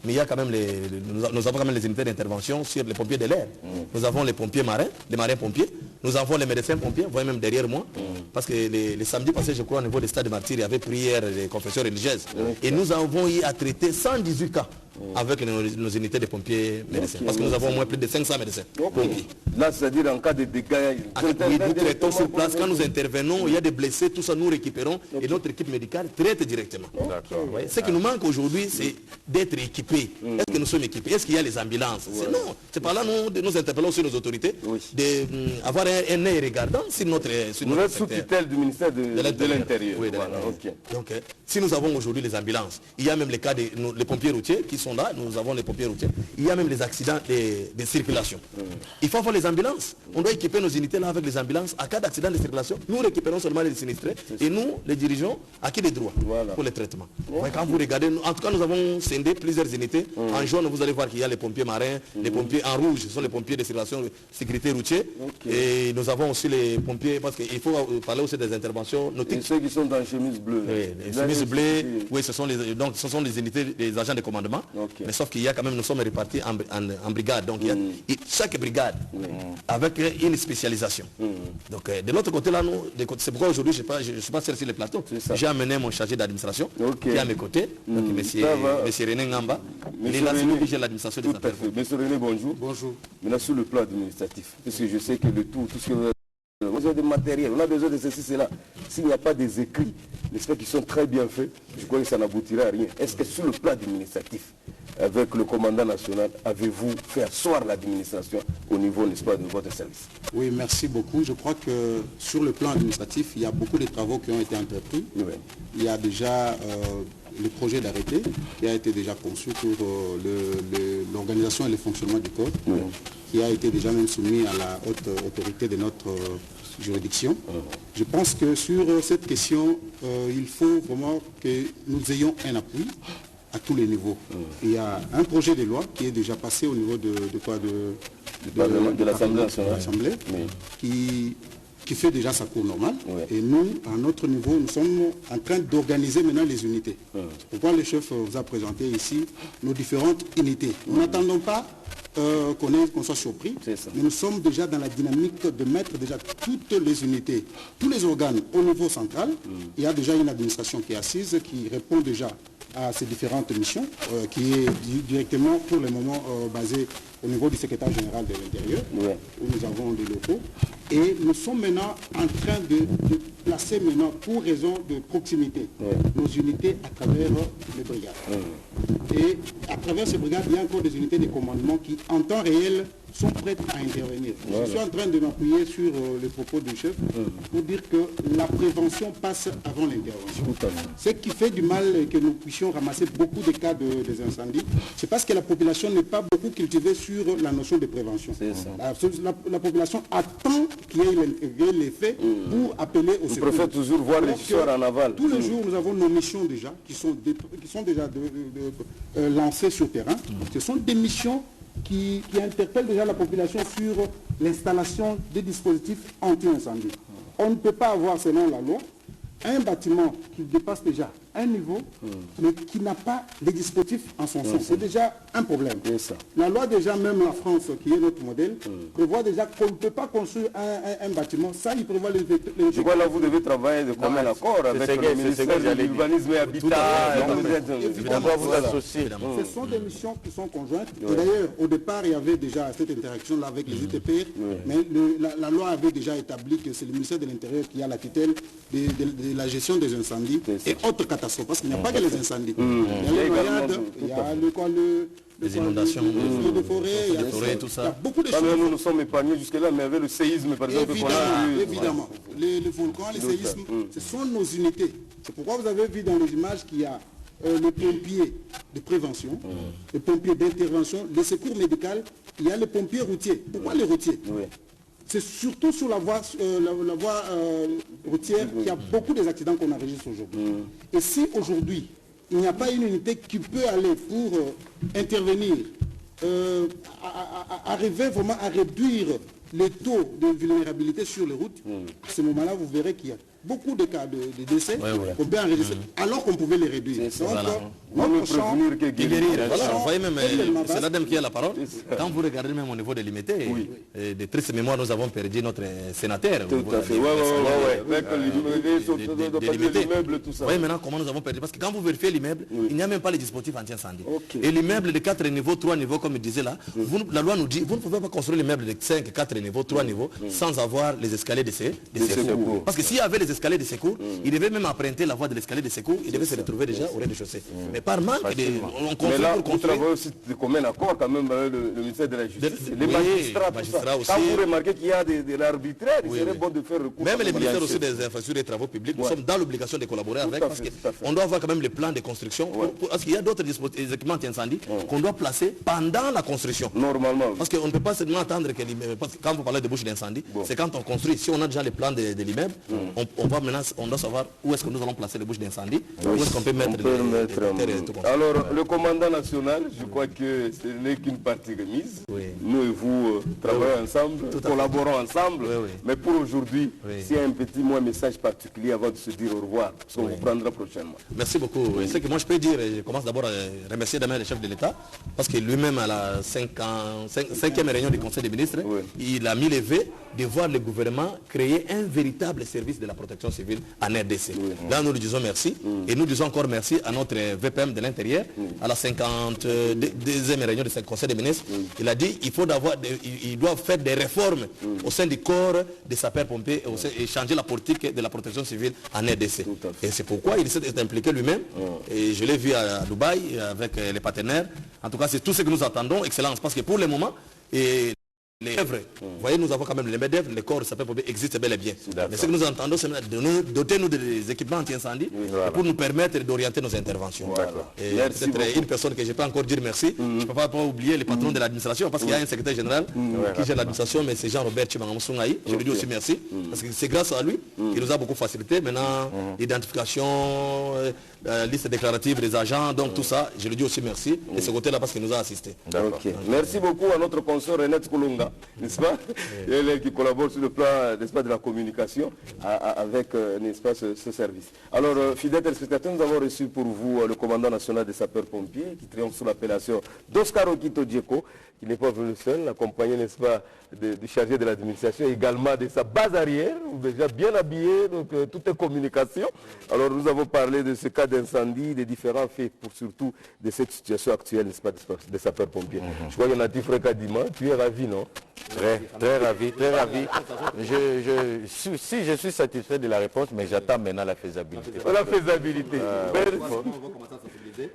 mais il y a quand même nous avons quand même les unités d'intervention sur les pompiers de l'air. Nous avons les pompiers marins, les marins pompiers. Nous avons les médecins pompiers, vous voyez même derrière moi, parce que les samedis passés, je crois, au niveau des stades de martyrs, il y avait prière des confessions religieuses. Et nous avons eu à traiter 118 cas avec nos unités de pompiers médecins. Parce que nous avons au moins plus de 500 médecins pompiers. Là, c'est-à-dire en cas de dégâts... Oui, nous traitons sur place. Quand nous intervenons, il y a des blessés, tout ça nous récupérons et notre équipe médicale traite directement. Ce qui nous manque aujourd'hui, c'est d'être équipés. Est-ce que nous sommes équipés? Est-ce qu'il y a les ambulances? Non, c'est par là nous interpellons sur nos autorités d'avoir un œil regardant sur notre Vous êtes sous tutelle du ministère de l'Intérieur. Oui, donc, si nous avons aujourd'hui les ambulances, il y a même les cas des pompiers routiers qui sont là, nous avons les pompiers routiers, il y a même les accidents de circulation. Il faut avoir les ambulances. On doit équiper nos unités là avec les ambulances. À cas d'accident de circulation, nous récupérons seulement les sinistrés et nous, les dirigeants, acquis des droits pour les traitements. Quand vous regardez, en tout cas, nous avons scindé plusieurs unités. En jaune, vous allez voir qu'il y a les pompiers marins, les pompiers en rouge, ce sont les pompiers de circulation, sécurité routière. Et nous avons aussi les pompiers, parce qu'il faut parler aussi des interventions nautiques. Et ceux qui sont dans chemise bleue. Les chemises bleues, oui, ce sont les unités des agents de commandement. Mais sauf qu'il y a quand même, nous sommes répartis en brigades. Donc il y a chaque brigade avec une spécialisation. Donc de l'autre côté là, c'est pourquoi aujourd'hui je ne suis pas seul sur le plateau. J'ai amené mon chargé d'administration qui est à mes côtés, donc monsieur René Ngamba. Il est là, c'est lui qui gère l'administration des affaires. Monsieur René, bonjour. Bonjour. Maintenant sur le plan administratif, parce que je sais que tout ce que vous avez besoin de matériel, on a besoin de ceci, cela. S'il n'y a pas des écrits, n'est-ce pas, qui sont très bien faits, je crois que ça n'aboutira à rien. Est-ce que sur le plan administratif, avec le commandant national, avez-vous fait asseoir l'administration au niveau, n'est-ce pas, de votre service? Oui, merci beaucoup. Je crois que sur le plan administratif, il y a beaucoup de travaux qui ont été entrepris. Il y a déjà le projet d'arrêté qui a été déjà conçu pour l'organisation et le fonctionnement du code, qui a été déjà même soumis à la haute autorité de notre juridiction. Je pense que sur cette question, il faut vraiment que nous ayons un appui à tous les niveaux. Il y a un projet de loi qui est déjà passé au niveau de l'Assemblée nationale, qui fait déjà sa cour normale. Et nous, à notre niveau, nous sommes en train d'organiser maintenant les unités. Pourquoi le chef vous a présenté ici nos différentes unités. Nous n'attendons pas qu'on soit surpris, mais nous sommes déjà dans la dynamique de mettre déjà toutes les unités, tous les organes au niveau central. Il y a déjà une administration qui est assise, qui répond déjà à ces différentes missions, qui est directement pour le moment basée au niveau du secrétaire général de l'Intérieur, où nous avons des locaux. Et nous sommes maintenant en train de placer maintenant, pour raison de proximité, nos unités à travers les brigades. Et à travers ces brigades, il y a encore des unités de commandement qui, en temps réel, sont prêtes à intervenir. Je suis en train de m'appuyer sur les propos du chef pour dire que la prévention passe avant l'intervention. Ce qui fait du mal que nous puissions ramasser beaucoup de cas des incendies, c'est parce que la population n'est pas beaucoup cultivée sur la notion de prévention. La population attend qu'il y ait l'effet pour appeler au secours. Vous préférez toujours voir les histoires en aval. Tous les jours, nous avons nos missions déjà, qui sont déjà lancées sur terrain. Ce sont des missions qui interpelle déjà la population sur l'installation des dispositifs anti-incendie. On ne peut pas avoir, selon la loi, un bâtiment qui dépasse déjà un niveau, mais qui n'a pas les dispositifs en son sein. C'est déjà un problème. La loi déjà, même la France, qui est notre modèle, prévoit déjà qu'on ne peut pas construire un bâtiment. Ça, il prévoit les... Je crois là, vous devez travailler de commun accord avec le ministère de l'Urbanisme et Habitat. Évidemment, vous associez. Ce sont des missions qui sont conjointes. Et d'ailleurs, au départ, il y avait déjà cette interaction-là avec les ITPR, mais la loi avait déjà établi que c'est le ministère de l'Intérieur qui a la tutelle de la gestion des incendies et autres catastrophes. Parce qu'il n'y a pas que les incendies. Il y a les noyades, il y a les inondations, de forêt, il y a tout ça. Il y a beaucoup de choses. Nous sommes épargnés jusque-là, mais avec le séisme, par exemple, évidemment. Les volcans, les séismes, ce sont nos unités. C'est pourquoi vous avez vu dans les images qu'il y a les pompiers de prévention, les pompiers d'intervention, les secours médicaux, il y a les pompiers routiers. Pourquoi les routiers? C'est surtout sur la voie routière qu'il y a beaucoup des accidents qu'on enregistre aujourd'hui. Et si aujourd'hui, il n'y a pas une unité qui peut aller pour intervenir, arriver vraiment à réduire les taux de vulnérabilité sur les routes, à ce moment-là, vous verrez qu'il y a beaucoup de cas de décès qu'on peut enregistrer alors qu'on pouvait les réduire. Donc, mieux prévenir que guérir. Voilà, vous voyez même, c'est l'ADEME qui a la parole. Quand vous regardez même au niveau de l'imité, de tristes mémoires, nous avons perdu notre sénateur. Tout à fait, avec l'immeuble, tout ça. Vous voyez maintenant comment nous avons perdu. Parce que quand vous vérifiez l'immeuble, il n'y a même pas les dispositifs anti-incendie. Et l'immeuble de 4 niveaux, 3 niveaux, comme il disait là, la loi nous dit, vous ne pouvez pas construire l'immeuble de 5, 4 niveaux, 3 niveaux, sans avoir les escaliers de secours. Parce que s'il y avait les escaliers de secours, il devait même emprunter la voie de l'escalier de secours, il devait se retrouver déjà au rez-de-chaussée. Mais par manque, on construit pour construire. Mais là, aussi de commun accord quand même avec le ministère de la Justice. Les magistrats aussi. Quand vous remarquez qu'il y a de l'arbitraire, il serait bon de faire recours. Même les ministères aussi des infrastructures et des travaux publics, nous sommes dans l'obligation de collaborer avec, parce qu'on doit avoir quand même les plans de construction, parce qu'il y a d'autres équipements anti-incendie qu'on doit placer pendant la construction. Normalement. Parce qu'on ne peut pas seulement attendre que l'immeuble, parce que quand vous parlez de bouche d'incendie, c'est quand on construit, si on a déjà les plans de l'immeuble, on doit savoir où est-ce que nous allons placer les bouches d'incendie, où est-ce qu'on peut mettre les tout. Alors, le commandant national, je crois que ce n'est qu'une partie remise. Nous et vous travaillons ensemble, collaborons ensemble. Mais pour aujourd'hui, s'il y a un petit message particulier avant de se dire au revoir, parce qu'on vous prendra prochainement. Merci beaucoup. Ce que moi je peux dire, je commence d'abord à remercier demain le chef de l'État, parce que lui-même à la 5e réunion du Conseil des ministres, il a mis les vœux de voir le gouvernement créer un véritable service de la protection civile en RDC. Là, nous lui disons merci. Et nous disons encore merci à notre VPM de l'Intérieur, à la 52e réunion du Conseil des ministres. Il a dit qu'il doit faire des réformes au sein du corps des sapeurs-pompiers et changer la politique de la protection civile en RDC. Et c'est pourquoi il s'est impliqué lui-même. Et je l'ai vu à Dubaï avec les partenaires. En tout cas, c'est tout ce que nous attendons, Excellence, parce que pour le moment, les œuvres, vous voyez, nous avons quand même les mains d'œuvre, les corps sapeurs-pompiers existent bel et bien. Mais ce que nous entendons, c'est de doter nous des équipements anti-incendie pour nous permettre d'orienter nos interventions. Et c'est une personne que je peux encore dire merci. Je ne peux pas oublier les patrons de l'administration, parce qu'il y a un secrétaire général qui gère l'administration, mais c'est Jean-Robert Chibangamoussoungaï. Je lui dis aussi merci, parce que c'est grâce à lui qu'il nous a beaucoup facilité. Maintenant, l'identification, la liste déclarative des agents, donc tout ça, je lui dis aussi merci de ce côté-là parce qu'il nous a assisté. Merci beaucoup à notre consoeur Renette Kolonga, n'est-ce pas? Elle qui collabore sur le plan, n'est-ce pas, de la communication avec, n'est-ce pas, ce service. Alors, fidèles téléspectateurs, nous avons reçu pour vous le commandant national des sapeurs-pompiers qui triomphe sous l'appellation d'Oscar Okito Djeko, qui n'est pas venu seul, accompagné, n'est-ce pas, du chargé de l'administration, également de sa base arrière, déjà bien habillé, donc tout est communication. Alors nous avons parlé de ce cas d'incendie, des différents faits, pour surtout de cette situation actuelle, n'est-ce pas, des sapeurs-pompiers. Je crois qu'il y en a dit Frère Kadima, tu es ravi, non? Très ravi, très ravi. Si je suis satisfait de la réponse, mais j'attends maintenant la faisabilité. La faisabilité.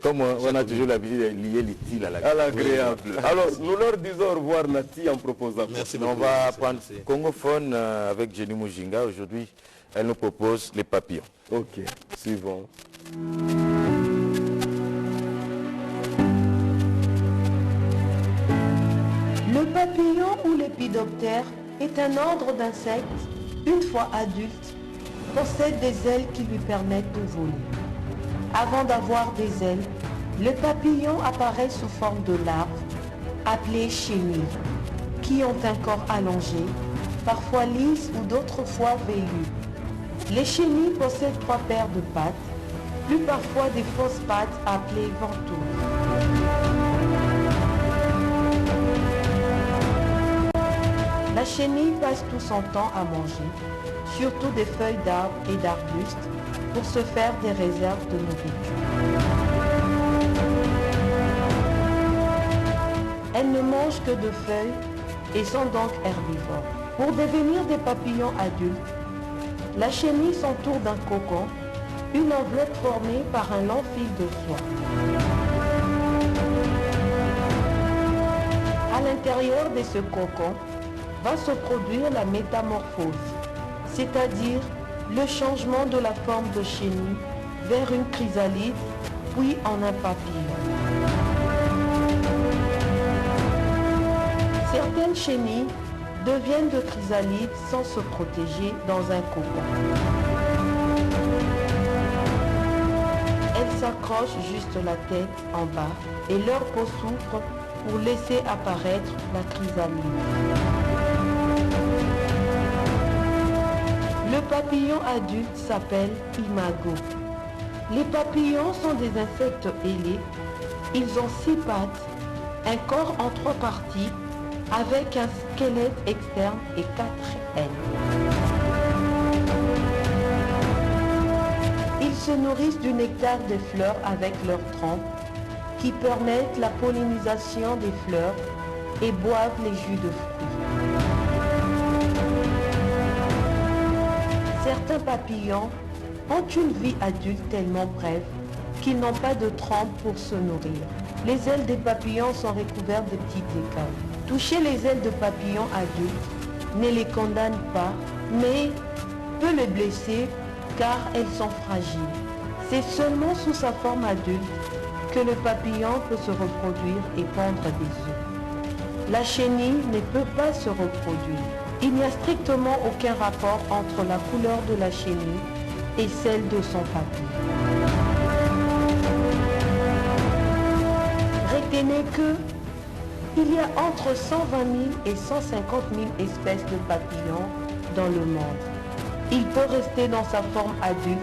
Comme on a toujours l'habitude de lier l'utile à l'agréable. Alors, nous leur disons au revoir, Nati, en proposant. Merci beaucoup. On va prendre Congophone avec Jenny Mujinga. Aujourd'hui, elle nous propose les papillons. Ok, suivant. Le papillon ou lépidoptère est un ordre d'insectes, une fois adulte, possède des ailes qui lui permettent de voler. Avant d'avoir des ailes, le papillon apparaît sous forme de larves, appelées chenilles, qui ont un corps allongé, parfois lisse ou d'autres fois velu. Les chenilles possèdent 3 paires de pattes, plus parfois des fausses pattes appelées ventouses. La chenille passe tout son temps à manger, surtout des feuilles d'arbres et d'arbustes, pour se faire des réserves de nourriture. Elles ne mangent que de feuilles et sont donc herbivores. Pour devenir des papillons adultes, la chenille s'entoure d'un cocon, une enveloppe formée par un long fil de soie. À l'intérieur de ce cocon va se produire la métamorphose, c'est-à-dire le changement de la forme de chenille vers une chrysalide, puis en un papillon. Certaines chenilles deviennent de chrysalides sans se protéger dans un cocon. Elles s'accrochent juste la tête en bas et leur peau souffre pour laisser apparaître la chrysalide. Le papillon adulte s'appelle imago. Les papillons sont des insectes ailés. Ils ont 6 pattes, un corps en 3 parties, avec un squelette externe et 4 ailes. Ils se nourrissent du nectar des fleurs avec leurs trompes, qui permettent la pollinisation des fleurs et boivent les jus de fruits. Certains papillons ont une vie adulte tellement brève qu'ils n'ont pas de trompe pour se nourrir. Les ailes des papillons sont recouvertes de petites écailles. Toucher les ailes de papillons adultes ne les condamne pas, mais peut les blesser car elles sont fragiles. C'est seulement sous sa forme adulte que le papillon peut se reproduire et pondre des œufs. La chenille ne peut pas se reproduire. Il n'y a strictement aucun rapport entre la couleur de la chenille et celle de son papillon. Retenez que il y a entre 120 000 et 150 000 espèces de papillons dans le monde. Il peut rester dans sa forme adulte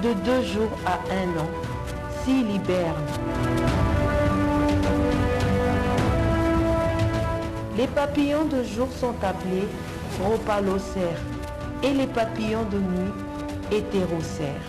de 2 jours à 1 an s'il hiberne. Les papillons de jour sont appelés rhopalocères et les papillons de nuit hétérocères.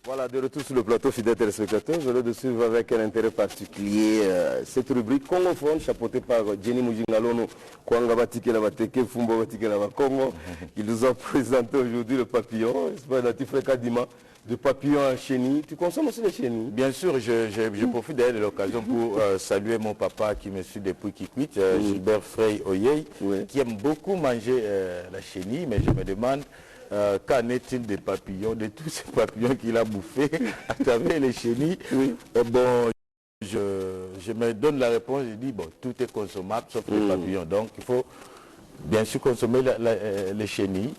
Voilà, de retour sur le plateau, fidèles téléspectateurs. Je vais de suivre avec un intérêt particulier cette rubrique Congophone, chapeautée par Jenny Mujingalono, Kwanga Batike Labateke, Fumbo Batike Congo. Il nous a présenté aujourd'hui le papillon, c'est Kadima, de papillon en chenille. Tu consommes aussi les chenilles? Bien sûr, je profite d'ailleurs de l'occasion pour saluer mon papa qui me suit depuis Kikwit, Gilbert Frey Oyey, qui aime beaucoup manger la chenille, mais je me demande qu'en est-il des papillons, de tous ces papillons qu'il a bouffés à travers les chenilles. Bon, je me donne la réponse, je dis, bon, tout est consommable sauf les papillons. Donc, il faut bien sûr consommer les chenilles.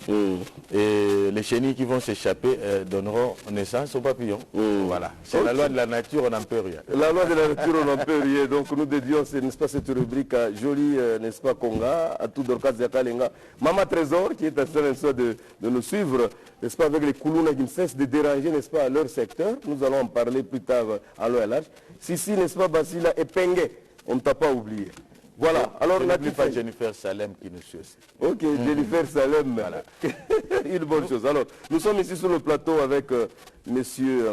Et les chenilles qui vont s'échapper donneront naissance aux papillons. Voilà. C'est la loi de la nature, on n'en peut rien. La loi de la nature, on n'en peut rien. Donc nous dédions, n'est-ce pas, cette rubrique à Jolie, n'est-ce pas, Konga, à tout Dorcas Yakalenga, Maman Trésor, qui est en train de nous suivre, n'est-ce pas, avec les Koulouna qui ne cessent de déranger, n'est-ce pas, leur secteur. Nous allons en parler plus tard à l'eau et à l'âge. Si, n'est-ce pas, Basila et Pengue, on ne t'a pas oublié. Voilà, alors on n'oublie pas Jennifer Salem qui nous suit aussi. Ok, Jennifer Salem, voilà. Une bonne chose. Alors, nous sommes ici sur le plateau avec monsieur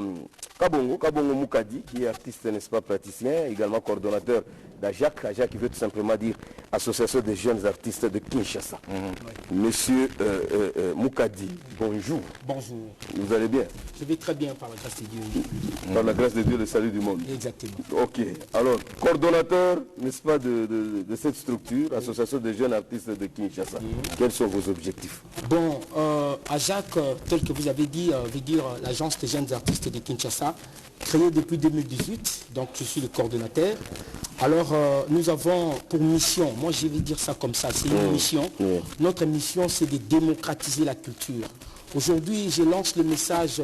Kabongo Moukadi, qui est artiste, n'est-ce pas, praticien, également coordonnateur d'AJAC. AJAC qui veut tout simplement dire Association des jeunes artistes de Kinshasa. Monsieur Moukadi, bonjour. Bonjour. Vous allez bien? Je vais très bien par la grâce de Dieu. Par la grâce de Dieu, le salut du monde. Exactement. Ok. Alors, coordonnateur, n'est-ce pas, de cette structure, Association des jeunes artistes de Kinshasa. Quels sont vos objectifs? Bon, AJAC, tel que vous avez dit, veut dire l'Agence des jeunes artistes de Kinshasa, créée depuis 2018, donc je suis le coordonnateur. Alors, nous avons pour mission, moi je vais dire ça comme ça, c'est une mission. Notre mission, c'est de démocratiser la culture. Aujourd'hui, je lance le message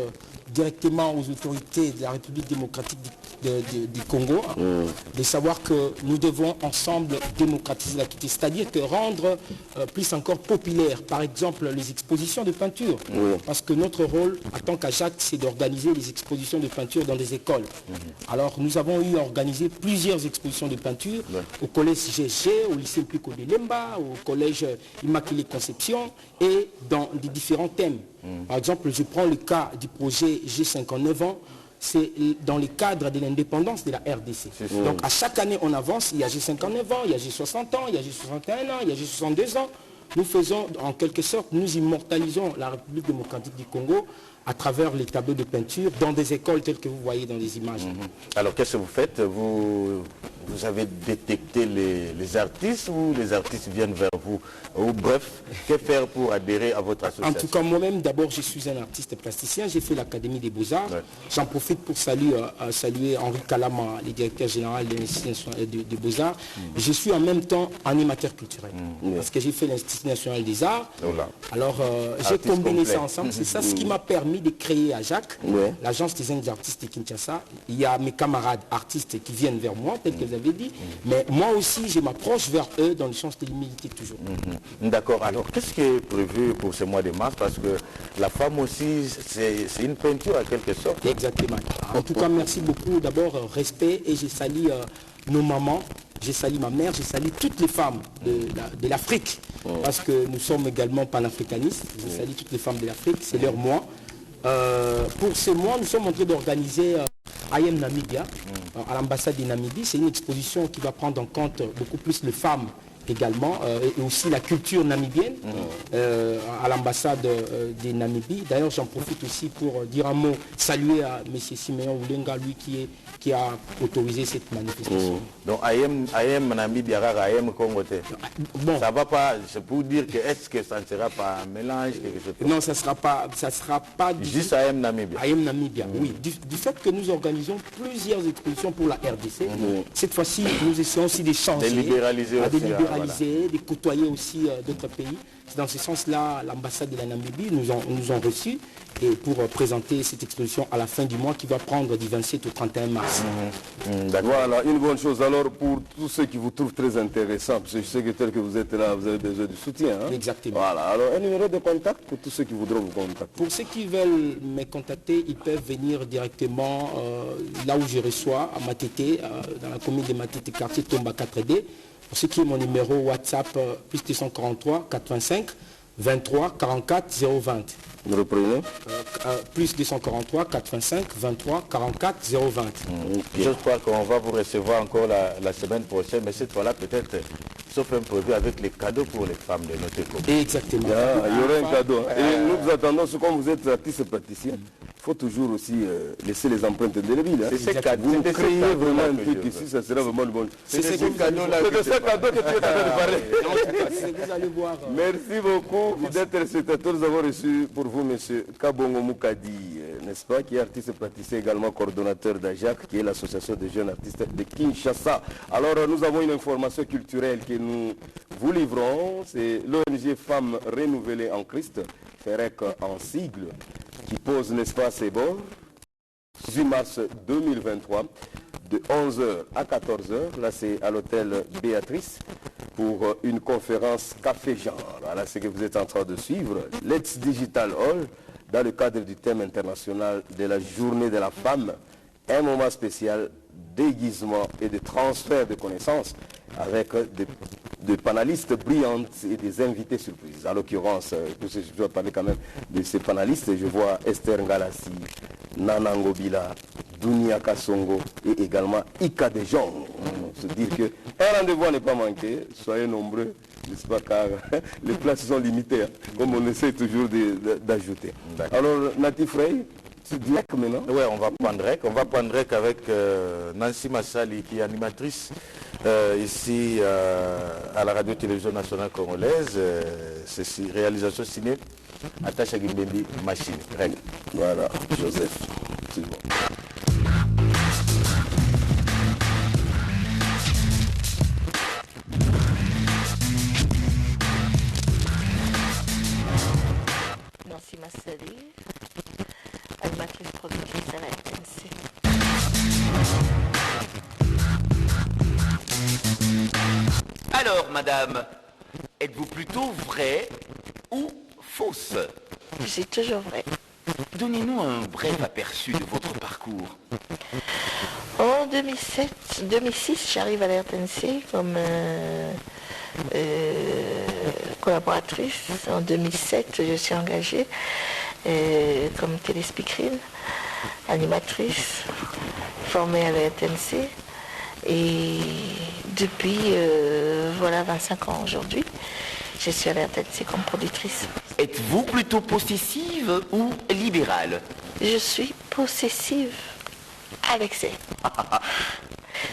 directement aux autorités de la République démocratique du Congo, de savoir que nous devons ensemble démocratiser la culture, c'est-à-dire que rendre plus encore populaire, par exemple, les expositions de peinture. Parce que notre rôle, en tant qu'AJAC, c'est d'organiser les expositions de peinture dans des écoles. Alors, nous avons eu à organiser plusieurs expositions de peinture au collège GG, au lycée Pico de Lemba, au collège Immaculée Conception, et dans des différents thèmes. Par exemple, je prends le cas du projet G59 ans, c'est dans le cadre de l'indépendance de la RDC. Donc à chaque année on avance, il y a G59 ans, il y a G60 ans, il y a G61 ans, il y a G62 ans. Nous faisons en quelque sorte, nous immortalisons la République démocratique du Congo à travers les tableaux de peinture dans des écoles telles que vous voyez dans les images. Alors qu'est-ce que vous faites? Vous avez détecté les artistes ou les artistes viennent vers vous? Ou bref, que faire pour adhérer à votre association? En tout cas, moi-même, d'abord, je suis un artiste plasticien. J'ai fait l'Académie des Beaux-Arts. J'en profite pour saluer Henri Kalama, le directeur général de l'Institut national des Beaux-Arts. Je suis en même temps animateur culturel. Parce que j'ai fait l'Institut national des Arts. Alors, j'ai combiné ça ensemble. C'est ça ce qui m'a permis permis de créer à Jacques, Ouais. l'agence des jeunes artistes de Kinshasa. Il y a mes camarades artistes qui viennent vers moi, tel que vous avez dit, mais moi aussi, je m'approche vers eux dans le sens de l'humilité toujours. D'accord. Alors, qu'est-ce qui est prévu pour ce mois de mars? Parce que la femme aussi, c'est une peinture à quelque sorte. Exactement. En tout cas, merci beaucoup. D'abord, respect, et je salue nos mamans, je salue ma mère, je salue toutes les femmes de l'Afrique, parce que nous sommes également panafricanistes. Je salue toutes les femmes de l'Afrique, c'est leur mois. Pour ce mois, nous sommes en train d'organiser IM Namibia, à l'ambassade de Namibie. C'est une exposition qui va prendre en compte beaucoup plus les femmes également, et aussi la culture namibienne à l'ambassade de Namibie. D'ailleurs, j'en profite aussi pour dire un mot, saluer à M. Siméon Oulenga, lui qui a autorisé cette manifestation. Donc, AM Namibie, AM Congo. Bon. Ça va pas, c'est pour dire que est-ce que ça ne sera pas un mélange, quelque chose comme Non, ça sera pas du juste AM Namibie. IM Namibia, oui. Du fait que nous organisons plusieurs expositions pour la RDC, cette fois-ci, nous essayons aussi d'échanger, De libéraliser aussi, de côtoyer aussi d'autres pays. C'est dans ce sens-là, l'ambassade de la Namibie nous ont reçus et pour présenter cette exposition à la fin du mois qui va prendre du 27 au 31 mars. Voilà, une bonne chose. Alors, pour tous ceux qui vous trouvent très intéressants, parce que je sais que tel que vous êtes là, vous avez besoin de soutien. Hein? Exactement. Voilà, alors un numéro de contact pour tous ceux qui voudront vous contacter. Pour ceux qui veulent me contacter, ils peuvent venir directement là où je reçois, à Matete, dans la commune de Matete, quartier Tomba 4D. Pour ce qui est mon numéro WhatsApp, plus 243 85 23 44 020. Vous reprenez Plus 243 85 23 44 020. Je crois qu'on va vous recevoir encore la semaine prochaine, mais cette fois-là peut-être, sauf un produit avec les cadeaux pour les femmes de notre école. Exactement. Ah, il y aura un cadeau. Et nous vous attendons, comme vous êtes artiste praticien, il faut toujours aussi laisser les empreintes indélébiles. Hein. C'est ces cadeaux. Vous créez vraiment un truc ici, ça sera vraiment une bonne chose. C'est ce cadeau-là. C'est de ce cadeau que tu es en train de parler. Vous allez voir. Merci beaucoup, fidèles téléspectateurs. Nous avons reçu pour vous M. Kabongo Moukadi, n'est-ce pas, qui est artiste praticien, également coordonnateur d'AJAC, qui est l'association des jeunes artistes de Kinshasa. Alors, nous avons une information culturelle que nous vous livrons. C'est l'ONG Femmes Renouvelées en Christ, FEREC en sigle, qui pose, n'est-ce pas, ses bords, 18 mars 2023, de 11h à 14h. Là, c'est à l'hôtel Béatrice pour une conférence Café Genre. Voilà ce que vous êtes en train de suivre. Let's Digital Hall, dans le cadre du thème international de la Journée de la Femme. Un moment spécial déguisement et de transfert de connaissances avec des panélistes brillantes et des invités surprises. En l'occurrence, je dois parler quand même de ces panélistes. Je vois Esther Ngalassi, Nana Ngobila, Dunia Kassongo et également Ika Dejong. Se dire que un rendez-vous n'est pas manqué, soyez nombreux, n'est-ce pas, car les places sont limitées, hein, comme on essaie toujours d'ajouter. Alors, Natif Frey, c'est direct maintenant. Oui, on va prendre rec avec Nancy Massali, qui est animatrice ici à la radio-télévision nationale congolaise. C'est réalisation ciné, Attache Gimbendi, Machine. Rec. Voilà, Joseph. C'est bon. Nancy Massali, animatrice productrice à la RTNC. Alors, madame, êtes-vous plutôt vraie ou fausse? Je suis toujours vraie. Donnez-nous un bref aperçu de votre parcours. En 2006, j'arrive à la RTNC comme collaboratrice. En 2007, je suis engagée comme téléspeakerine, animatrice, formée à la RTNC. Et depuis, voilà, 25 ans aujourd'hui, je suis à la RTNC comme productrice. Êtes-vous plutôt possessive ou libérale? Je suis possessive à l'excès.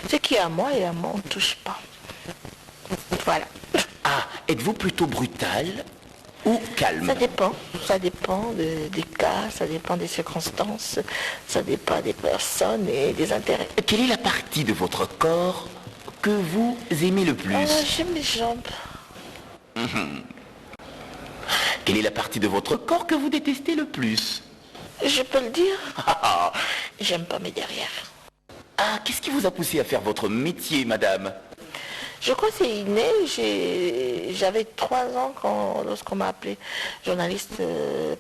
Ce qui est à moi et à moi, on ne touche pas. Voilà. Ah, êtes-vous plutôt brutale ou calme? Ça dépend des cas, ça dépend des circonstances, ça dépend des personnes et des intérêts. Quelle est la partie de votre corps que vous aimez le plus? J'aime les jambes. Quelle est la partie de votre corps que vous détestez le plus? Je peux le dire. J'aime pas mes derrière. Ah, qu'est-ce qui vous a poussé à faire votre métier, madame? Je crois que c'est inné. J'avais 3 ans lorsqu'on m'a appelé journaliste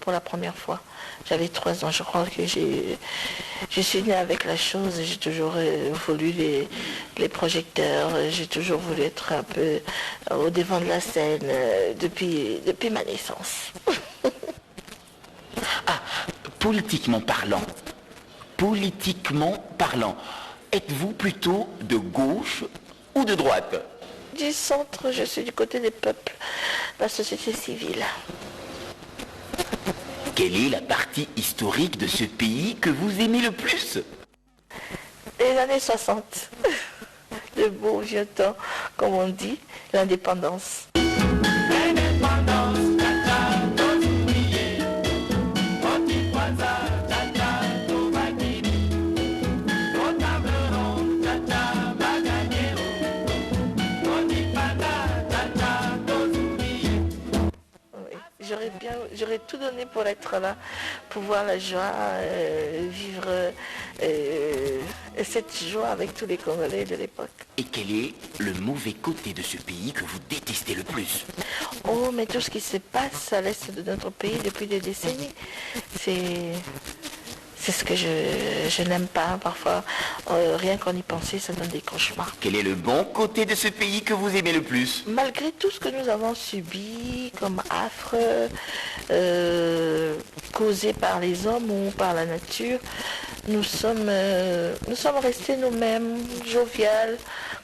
pour la première fois. J'avais 3 ans. Je crois que je suis née avec la chose. J'ai toujours voulu les projecteurs. J'ai toujours voulu être un peu au devant de la scène depuis ma naissance. Ah, politiquement parlant, êtes-vous plutôt de gauche ou de droite? Du centre, je suis du côté des peuples, la société civile. Quelle est la partie historique de ce pays que vous aimez le plus? Les années 60, le beau vieux temps, comme on dit, l'indépendance. J'aurais tout donné pour être là, pour voir la joie, vivre cette joie avec tous les Congolais de l'époque. Et quel est le mauvais côté de ce pays que vous détestez le plus? Oh, mais tout ce qui se passe à l'est de notre pays depuis des décennies, c'est ce que je n'aime pas. Parfois, rien qu'en y penser, ça donne des cauchemars. Quel est le bon côté de ce pays que vous aimez le plus? Malgré tout ce que nous avons subi comme affre, causé par les hommes ou par la nature, nous sommes restés nous-mêmes, joviales,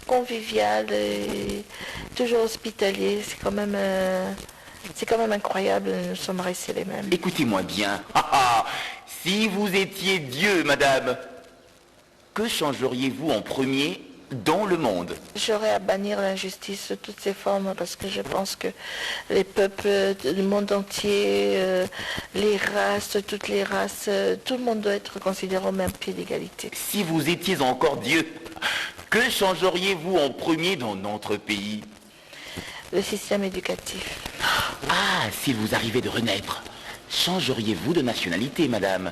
conviviales et toujours hospitaliers. C'est quand même incroyable, nous sommes restés les mêmes. Écoutez-moi bien. Si vous étiez Dieu, madame, que changeriez-vous en premier dans le monde? J'aurais à bannir l'injustice sous toutes ses formes parce que je pense que les peuples du monde entier, les races, toutes les races, tout le monde doit être considéré au même pied d'égalité. Si vous étiez encore Dieu, que changeriez-vous en premier dans notre pays? Le système éducatif. Ah, s'il vous arrivait de renaître, changeriez-vous de nationalité, madame?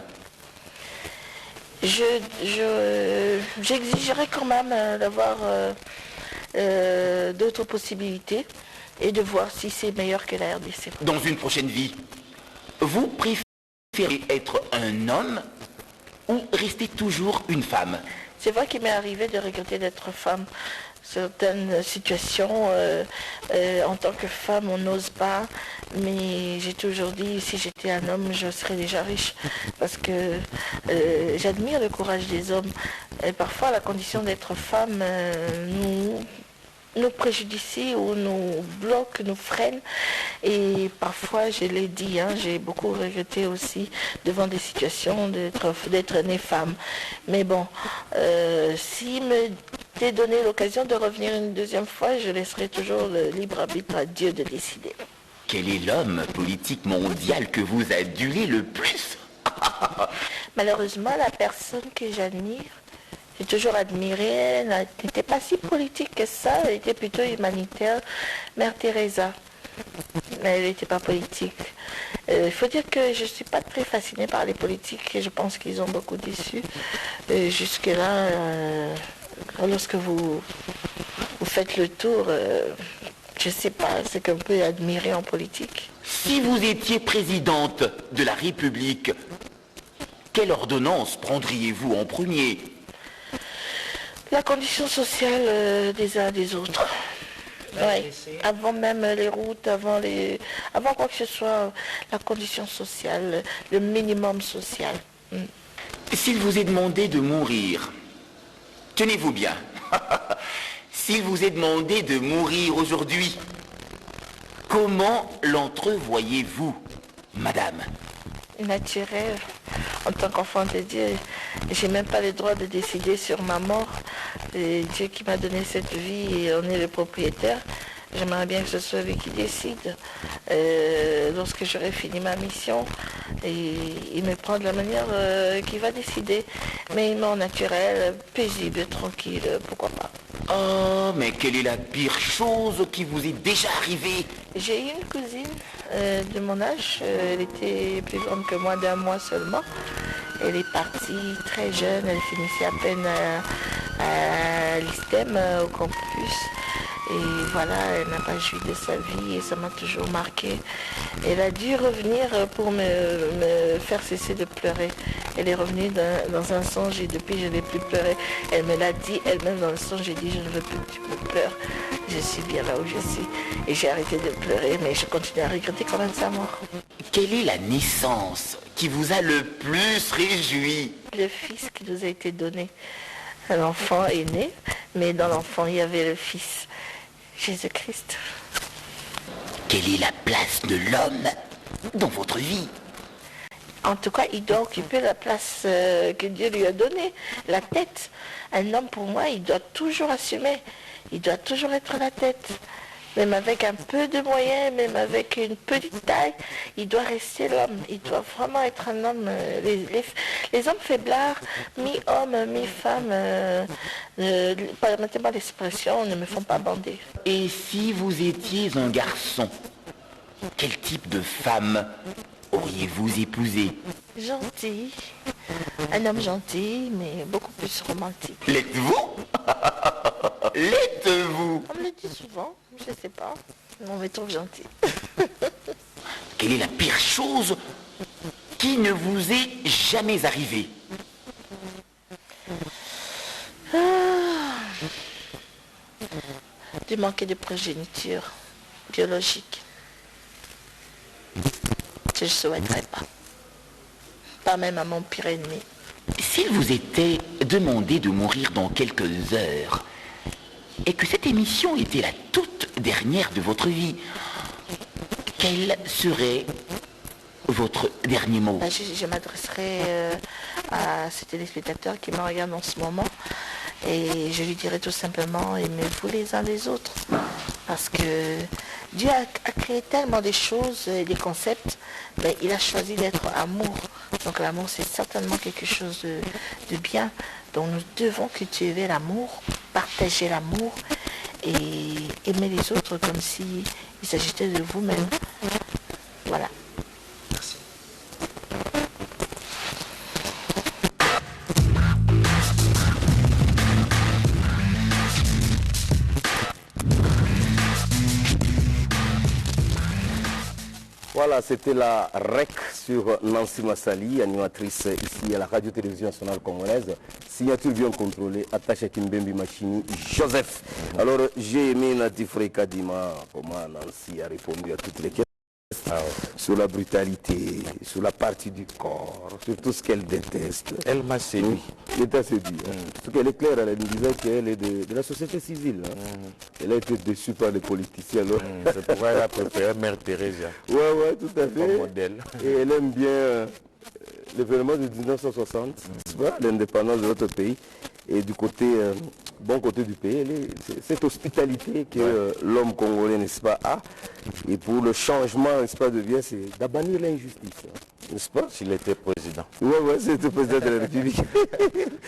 J'exigerais quand même d'avoir d'autres possibilités et de voir si c'est meilleur que la RDC. Dans une prochaine vie, vous préférez être un homme ou rester toujours une femme? C'est vrai qu'il m'est arrivé de regretter d'être femme. Certaines situations, en tant que femme, on n'ose pas, mais j'ai toujours dit, si j'étais un homme, je serais déjà riche, parce que j'admire le courage des hommes. Et parfois, la condition d'être femme nous préjudicie ou nous bloque, nous freine. Et parfois, je l'ai dit, j'ai beaucoup regretté aussi devant des situations d'être née femme. Mais bon, s'il me t'ai donné l'occasion de revenir une deuxième fois, je laisserai toujours le libre arbitre à Dieu de décider. Quel est l'homme politique mondial que vous adulez le plus? Malheureusement, la personne que j'admire, j'ai toujours admiré, elle n'était pas si politique que ça, elle était plutôt humanitaire, Mère Teresa. Mais elle n'était pas politique. Il faut dire que je ne suis pas très fascinée par les politiques et je pense qu'ils ont beaucoup déçu. Jusque-là, lorsque vous faites le tour, je ne sais pas ce qu'on peut admirer en politique. Si vous étiez présidente de la République, quelle ordonnance prendriez-vous en premier? La condition sociale des uns et des autres. Oui, avant même les routes, avant quoi que ce soit, la condition sociale, le minimum social. S'il vous est demandé de mourir, tenez-vous bien, s'il vous est demandé de mourir aujourd'hui, comment l'entrevoyez-vous, madame? Naturel. En tant qu'enfant de Dieu, j'ai même pas le droit de décider sur ma mort. C'est Dieu qui m'a donné cette vie et on est le propriétaire. J'aimerais bien que ce soit lui qui décide. Lorsque j'aurai fini ma mission, et il me prend de la manière qu'il va décider. Mais une mort naturelle, paisible, tranquille, pourquoi pas. Oh, mais quelle est la pire chose qui vous est déjà arrivée? J'ai eu une cousine de mon âge, elle était plus grande que moi d'1 mois seulement. Elle est partie très jeune, elle finissait à peine à l'ISTEM, au campus. Et voilà, elle n'a pas joui de sa vie et ça m'a toujours marqué. Elle a dû revenir pour me faire cesser de pleurer. Elle est revenue dans un songe et depuis je n'ai plus pleuré. Elle me l'a dit elle-même dans le songe, j'ai dit je ne veux plus que tu me pleures. Je suis bien là où je suis. Et j'ai arrêté de pleurer, mais je continue à regretter quand même sa mort. Quelle est la naissance qui vous a le plus réjoui? Le fils qui nous a été donné. L'enfant est né, mais dans l'enfant il y avait le fils, Jésus-Christ. Quelle est la place de l'homme dans votre vie? En tout cas, il doit occuper la place que Dieu lui a donnée, la tête. Un homme, pour moi, il doit toujours assumer. Il doit toujours être la tête. Même avec un peu de moyens, même avec une petite taille, il doit rester l'homme. Il doit vraiment être un homme. Les hommes faiblards, mi-homme, mi-femme, permettez-moi l'expression, ne me font pas bander. Et si vous étiez un garçon, quel type de femme auriez-vous épousé? Gentil. Un homme gentil, mais beaucoup plus romantique. L'êtes-vous? L'êtes-vous? On me le dit souvent, je sais pas. On me trouve gentil. Quelle est la pire chose qui ne vous est jamais arrivée? De manquer de progéniture biologique. Je ne souhaiterais pas. Pas même à mon pire ennemi. S'il vous était demandé de mourir dans quelques heures, et que cette émission était la toute dernière de votre vie, quel serait votre dernier mot? Je m'adresserai à ces téléspectateurs qui me regardent en ce moment et je lui dirai tout simplement, aimez-vous les uns les autres. Parce que Dieu a créé tellement de choses et des concepts, mais il a choisi d'être amour. Donc l'amour, c'est certainement quelque chose de bien. Donc nous devons cultiver l'amour, partager l'amour et aimer les autres comme s'il s'agissait de vous-même. Voilà. Merci. Voilà, c'était la REC sur Nancy Massali, animatrice ici à la Radio-Télévision Nationale Congolaise. Signature bien contrôlée, attaché à Kimbembi Machini, Joseph. Alors, j'ai aimé Natifre Kadima, comment Nancy a répondu à toutes les questions. Sur la brutalité, sur la partie du corps, sur tout ce qu'elle déteste. Elle m'a séduit. Elle t'a séduit. Parce qu'elle est claire, elle nous disait qu'elle est de la société civile. Elle a été déçue par les politiciens. C'est pourquoi elle a préféré Mère Teresa. Ouais, tout à fait. Comme modèle. Et elle aime bien l'événement de 1960, l'indépendance de notre pays. Et du côté, bon côté du pays, cette hospitalité que l'homme congolais, n'est-ce pas, a. Et pour le changement, n'est-ce pas, de vie, c'est d'abannir l'injustice, n'est-ce pas? S'il était président. Ouais, c'était président de la République.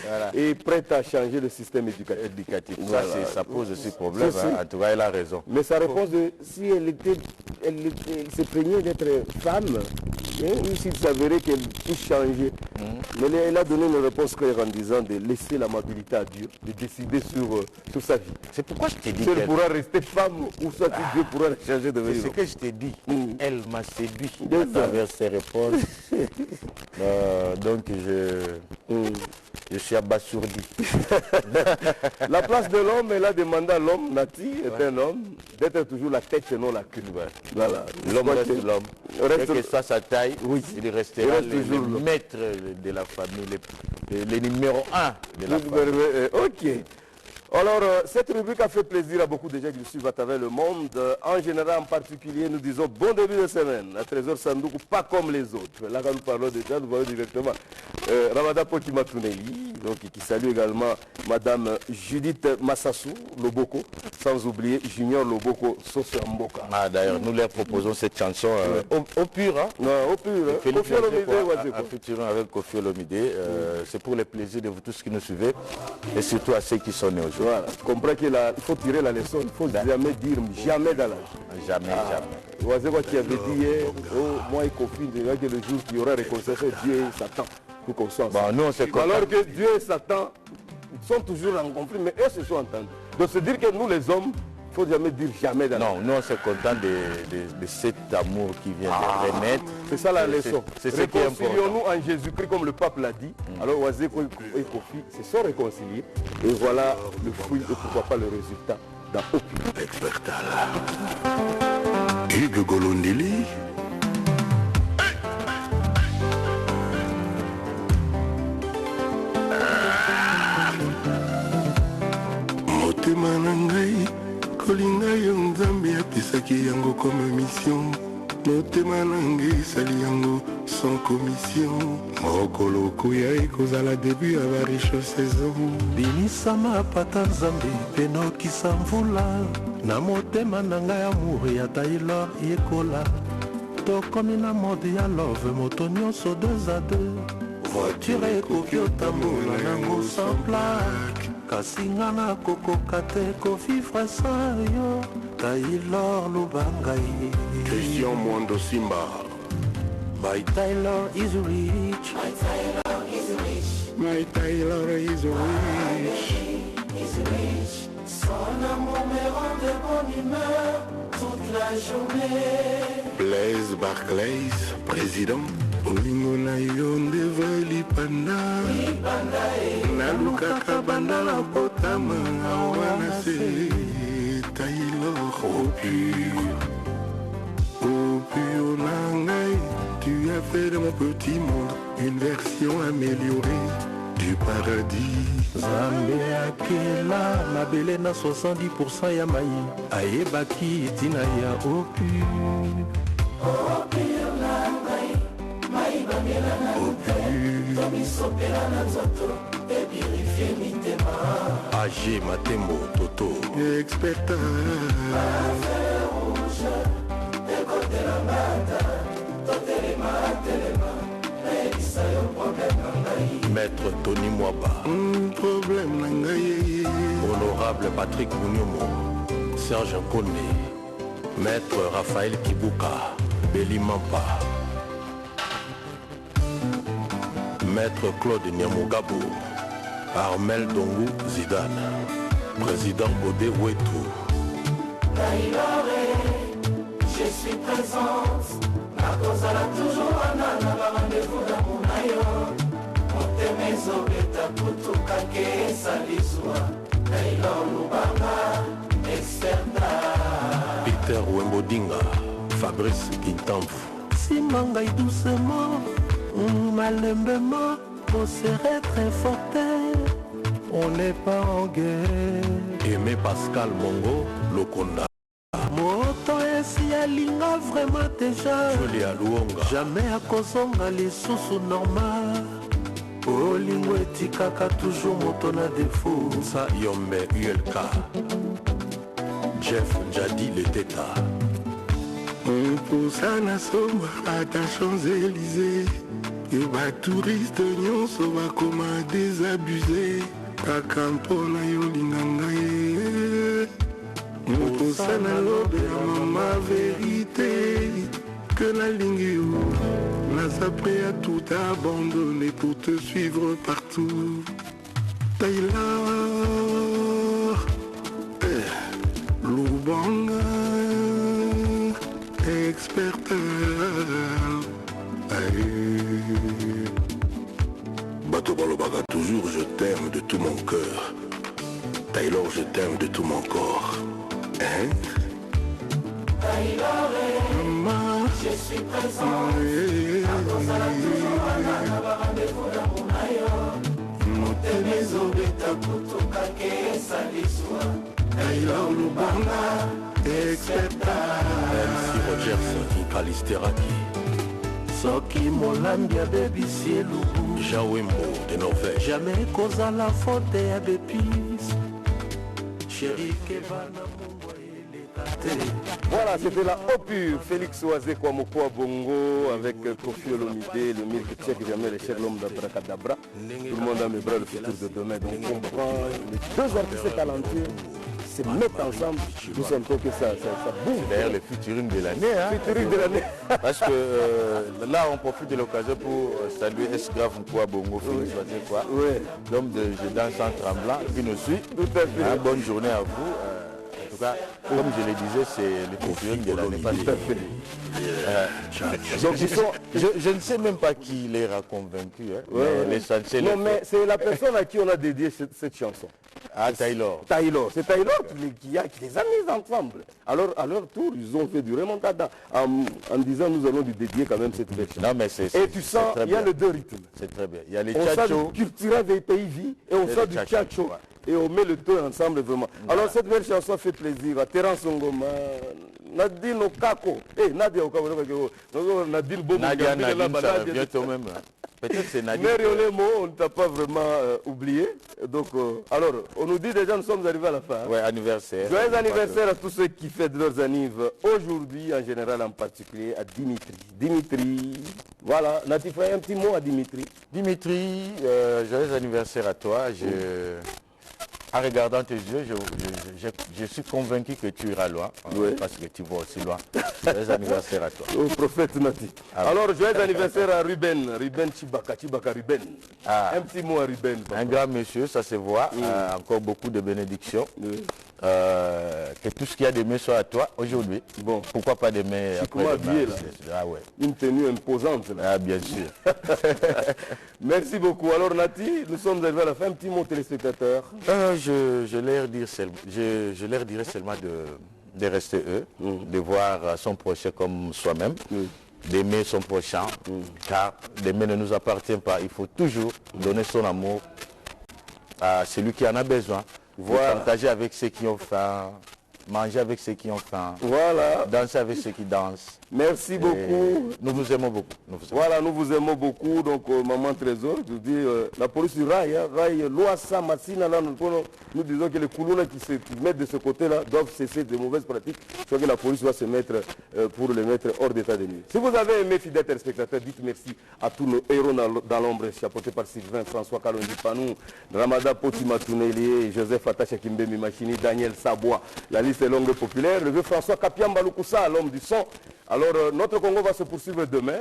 Voilà. Et prêt à changer le système éducatif. Voilà. Ça pose aussi problème, en tout cas, elle a raison. Mais sa réponse, si elle se plaignait d'être femme, ou s'il s'avérait qu'elle puisse changer. Mais elle a donné une réponse claire en disant de laisser la mobilité à Dieu, de décider sur sa vie. C'est pourquoi je t'ai dit qu'elle pourra rester femme ou soit Dieu pourra changer de vie. C'est ce que je t'ai dit. Elle m'a séduit à travers ses réponses. Donc je suis abasourdi. La place de l'homme, elle a demandé à l'homme, Nati est un homme, d'être toujours la tête et non la queue. Voilà. L'homme reste l'homme. Quelle que soit sa taille, il restera le maître de la famille, le numéro 1 de la famille. Ok. Alors, cette rubrique a fait plaisir à beaucoup de gens qui nous suivent à travers le monde. En général, en particulier, nous disons bon début de semaine. À Trésor Sandoukou, pas comme les autres. Là, quand nous parlons déjà, nous voyons directement Ramadan Potimatuneli. donc, qui salue également Madame Judith Massassou Loboko, sans oublier Junior Loboko Sosamboka. Ah, d'ailleurs, nous leur proposons cette chanson au pur. Hein? Non, au pur. Kofi Olomide, en featuring avec Kofi Olomide. C'est pour le plaisir de vous tous qui nous suivez et surtout à ceux qui sont nés aujourd'hui. Voilà, comprends qu'il faut tirer la leçon, il ne faut jamais dire jamais dans l'âge. Jamais, jamais. Voici quoi qui avait dit hier, moi et Kofi, que le jour qu'il y aura réconciliation, Dieu et Satan. Pour qu'on soit bon, nous, on alors que Dieu et Satan sont toujours en conflit, mais eux se sont entendus. Donc se dire que nous les hommes, il ne faut jamais dire jamais dans non, nous on se contente de cet amour qui vient de renaître. C'est ça la leçon. C'est ce qui est important. Réconcilions-nous en Jésus-Christ comme le pape l'a dit. Alors Oazeko et Kofi se sont réconciliés. Et voilà le fruit et pourquoi pas le résultat dans aucune. Expertal. Hugues Golondili. Motema na ngai kolinga yo nzambe apesaki yango comme mission. Motema na ngai esali yango sans commission. Mokolo okuya ekozala début ya bariche saison. bimisama pata nzambe penokisa mvula na motema na ngai amour ya Taylor yekola tokomi na mode ya love moto nyonso 2 à 2 voiture ekoki otambola nango sans plaque kasi nga nakokoka te kovivre sans yo Taylor Lubangai. Christian Mwando Simba. My Taylor is rich. My Taylor is rich. My Taylor is rich. Son amour me rend de bonne humeur toute la journée. Blaise Barclays, président. Olingo na yo ndevali panda. Nalukaka banda la potama awana se Taylor au pur. Au pur nangai, tu as fait de mon petit monde une version améliorée du paradis. Zambe akela mabele na 70% ya mai ayebaki tina ya opu. AG Matembo Toto Experta Maître Tony Mwaba problème nangaye. Honorable Patrick Mouniomo Serge Nkone Maître Raphaël Kibuka Belimampa Maître Claude Nyamugabo Armel Dongu Zidane Président Bodé Ouetou. Je suis présente nakozala toujours wana na rendez-vous d'amour na yo motema ezobeta kutuka ke esalizwa Taylor Lubanga Experta. Peter Wembodinga Fabrice Kintamfu Simangai doucement malembement on serait très forte. On n'est pas en guerre. Aimé Pascal Mongo Lokonda Moto esi alinga vraiment déjà. Julia Luonga Jamais à kozonga lisusu normal. Olingo etikaka toujours moto na défaut. Sa Yombe ULK Jeff Njadi le Teta. Pour ça na somba à ta Champs-Élysées. Et ba touriste nyonso bakoma désabusé. Kakampo na yo linganga ye. Moto sana lobe ya mama vérité. Que la ligne naza prêt à tout abandonner pour te suivre partout. Taylor Lubanga Experta. Bato Balobaka, toujours je t'aime de tout mon cœur. Taylor, je t'aime de tout mon corps. Hein? Taylor, je suis présent. Nakozala toujours wana na rendez-vous d'amour na yo motema ezobeta kutuka ke esalizwa Taylor Lubanga Experta. MC Rogers Ikalisteraki soki molambi abebisi elubu Jawembo de Norvège. jamais kozala faute ya bepise chéri kebana mongwa eleka te. Voilà, c'était la Opure, Félix Oazé Kwamoko Bongo avec Kofi Olomide, le mille que tchèque jamais, le cher l'homme d'Abracadabra. Tout le monde a mes bras, le futur de demain. Donc on comprend les deux artistes talentueux se mettent ensemble, nous sentons que ça bouge. D'ailleurs, le featuring de l'année. Hein, featuring de l'année. Parce que là, on profite de l'occasion pour saluer Esgrave Mkoua Bongo, Félix Oazé Kwa, l'homme de Je danse en tremblant, qui nous suit. Tout à fait. Bonne journée à vous. En tout cas, comme je le disais, c'est le featuring de l'année. Donc, je ne sais même pas qui les a convaincus. Hein, l'essentiel. Non, mais c'est la personne à qui on a dédié cette chanson. Ah, Taylor. C'est Taylor qui les a mis ensemble. Alors, à leur tour, ils ont fait du remontada en disant nous allons lui dédier quand même cette version. Non, mais et tu sens, il y a les deux rythmes. C'est très bien. Il y a les on tchatchos. sort du culturel des pays vie et on sort du tchatcho. Ouais. Et on met le deux ensemble vraiment. Ouais. Alors cette belle chanson fait plaisir à Terence Ngoma, Nadine Okako, Nadia Okako, Nadine Bobo, Nadia, ça bientôt même. Peut-être c'est Nadine. Mary Olemo, on ne t'a pas vraiment oublié. Donc, alors, on nous dit déjà nous sommes arrivés à la fin. Hein. Ouais, anniversaire. Joyeux anniversaire à tous ceux qui fêtent leurs anniversaires aujourd'hui, en général, en particulier à Dimitri. Dimitri, voilà, Natif, un petit mot à Dimitri. Dimitri, joyeux anniversaire à toi. En regardant tes yeux, je suis convaincu que tu iras loin, parce que tu vas aussi loin. Joyeux anniversaire à toi. Au prophète Nati. Alors, joyeux anniversaire à Ruben Chibaka Ruben. Ah. Un petit mot à Ruben. Un grand monsieur, ça se voit. Encore beaucoup de bénédictions. Que tout ce qu'il y a d'aimé soit à toi aujourd'hui. Bon. Pourquoi pas d'aimer après habillé, là. Ah ouais. Une tenue imposante. Là. Ah, bien sûr. Merci beaucoup. Alors Nati, nous sommes arrivés à la fin. Un petit mot téléspectateurs. Je leur dirais seulement de rester eux, de voir son prochain comme soi-même, d'aimer son prochain, car l'aimer ne nous appartient pas. Il faut toujours donner son amour à celui qui en a besoin. Voilà. Partager avec ceux qui ont faim, manger avec ceux qui ont faim, voilà. Danser avec ceux qui dansent. Merci beaucoup. Nous vous aimons beaucoup. Voilà, nous vous aimons beaucoup. Donc, Maman Trésor, je dis, la police du rail, Loassa, Massina, là, nous disons que les Koulouna qui se mettent de ce côté-là doivent cesser de mauvaises pratiques. Je crois que la police doit se mettre pour les mettre hors d'état de nuit. Si vous avez aimé, fidèles téléspectateurs, dites merci à tous nos héros dans l'ombre, chapeautés par Sylvain, François Kalondi Panou, Ramada Potima Tounelier, Joseph Attache Kimbemi Machini, Daniel Sabois. La liste est longue et populaire. Le vieux François Kapiamba Lukusa, l'homme du son. Alors, notre Congo va se poursuivre demain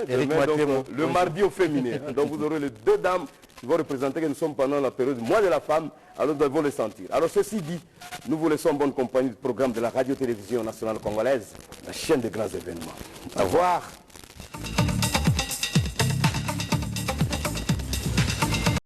donc, le mardi au féminin. Donc, vous aurez les deux dames qui vont représenter que nous sommes pendant la période mois de la femme. Alors, nous devons les sentir. Alors, ceci dit, nous vous laissons en bonne compagnie du programme de la radio-télévision nationale congolaise, la chaîne des grands événements. Au revoir.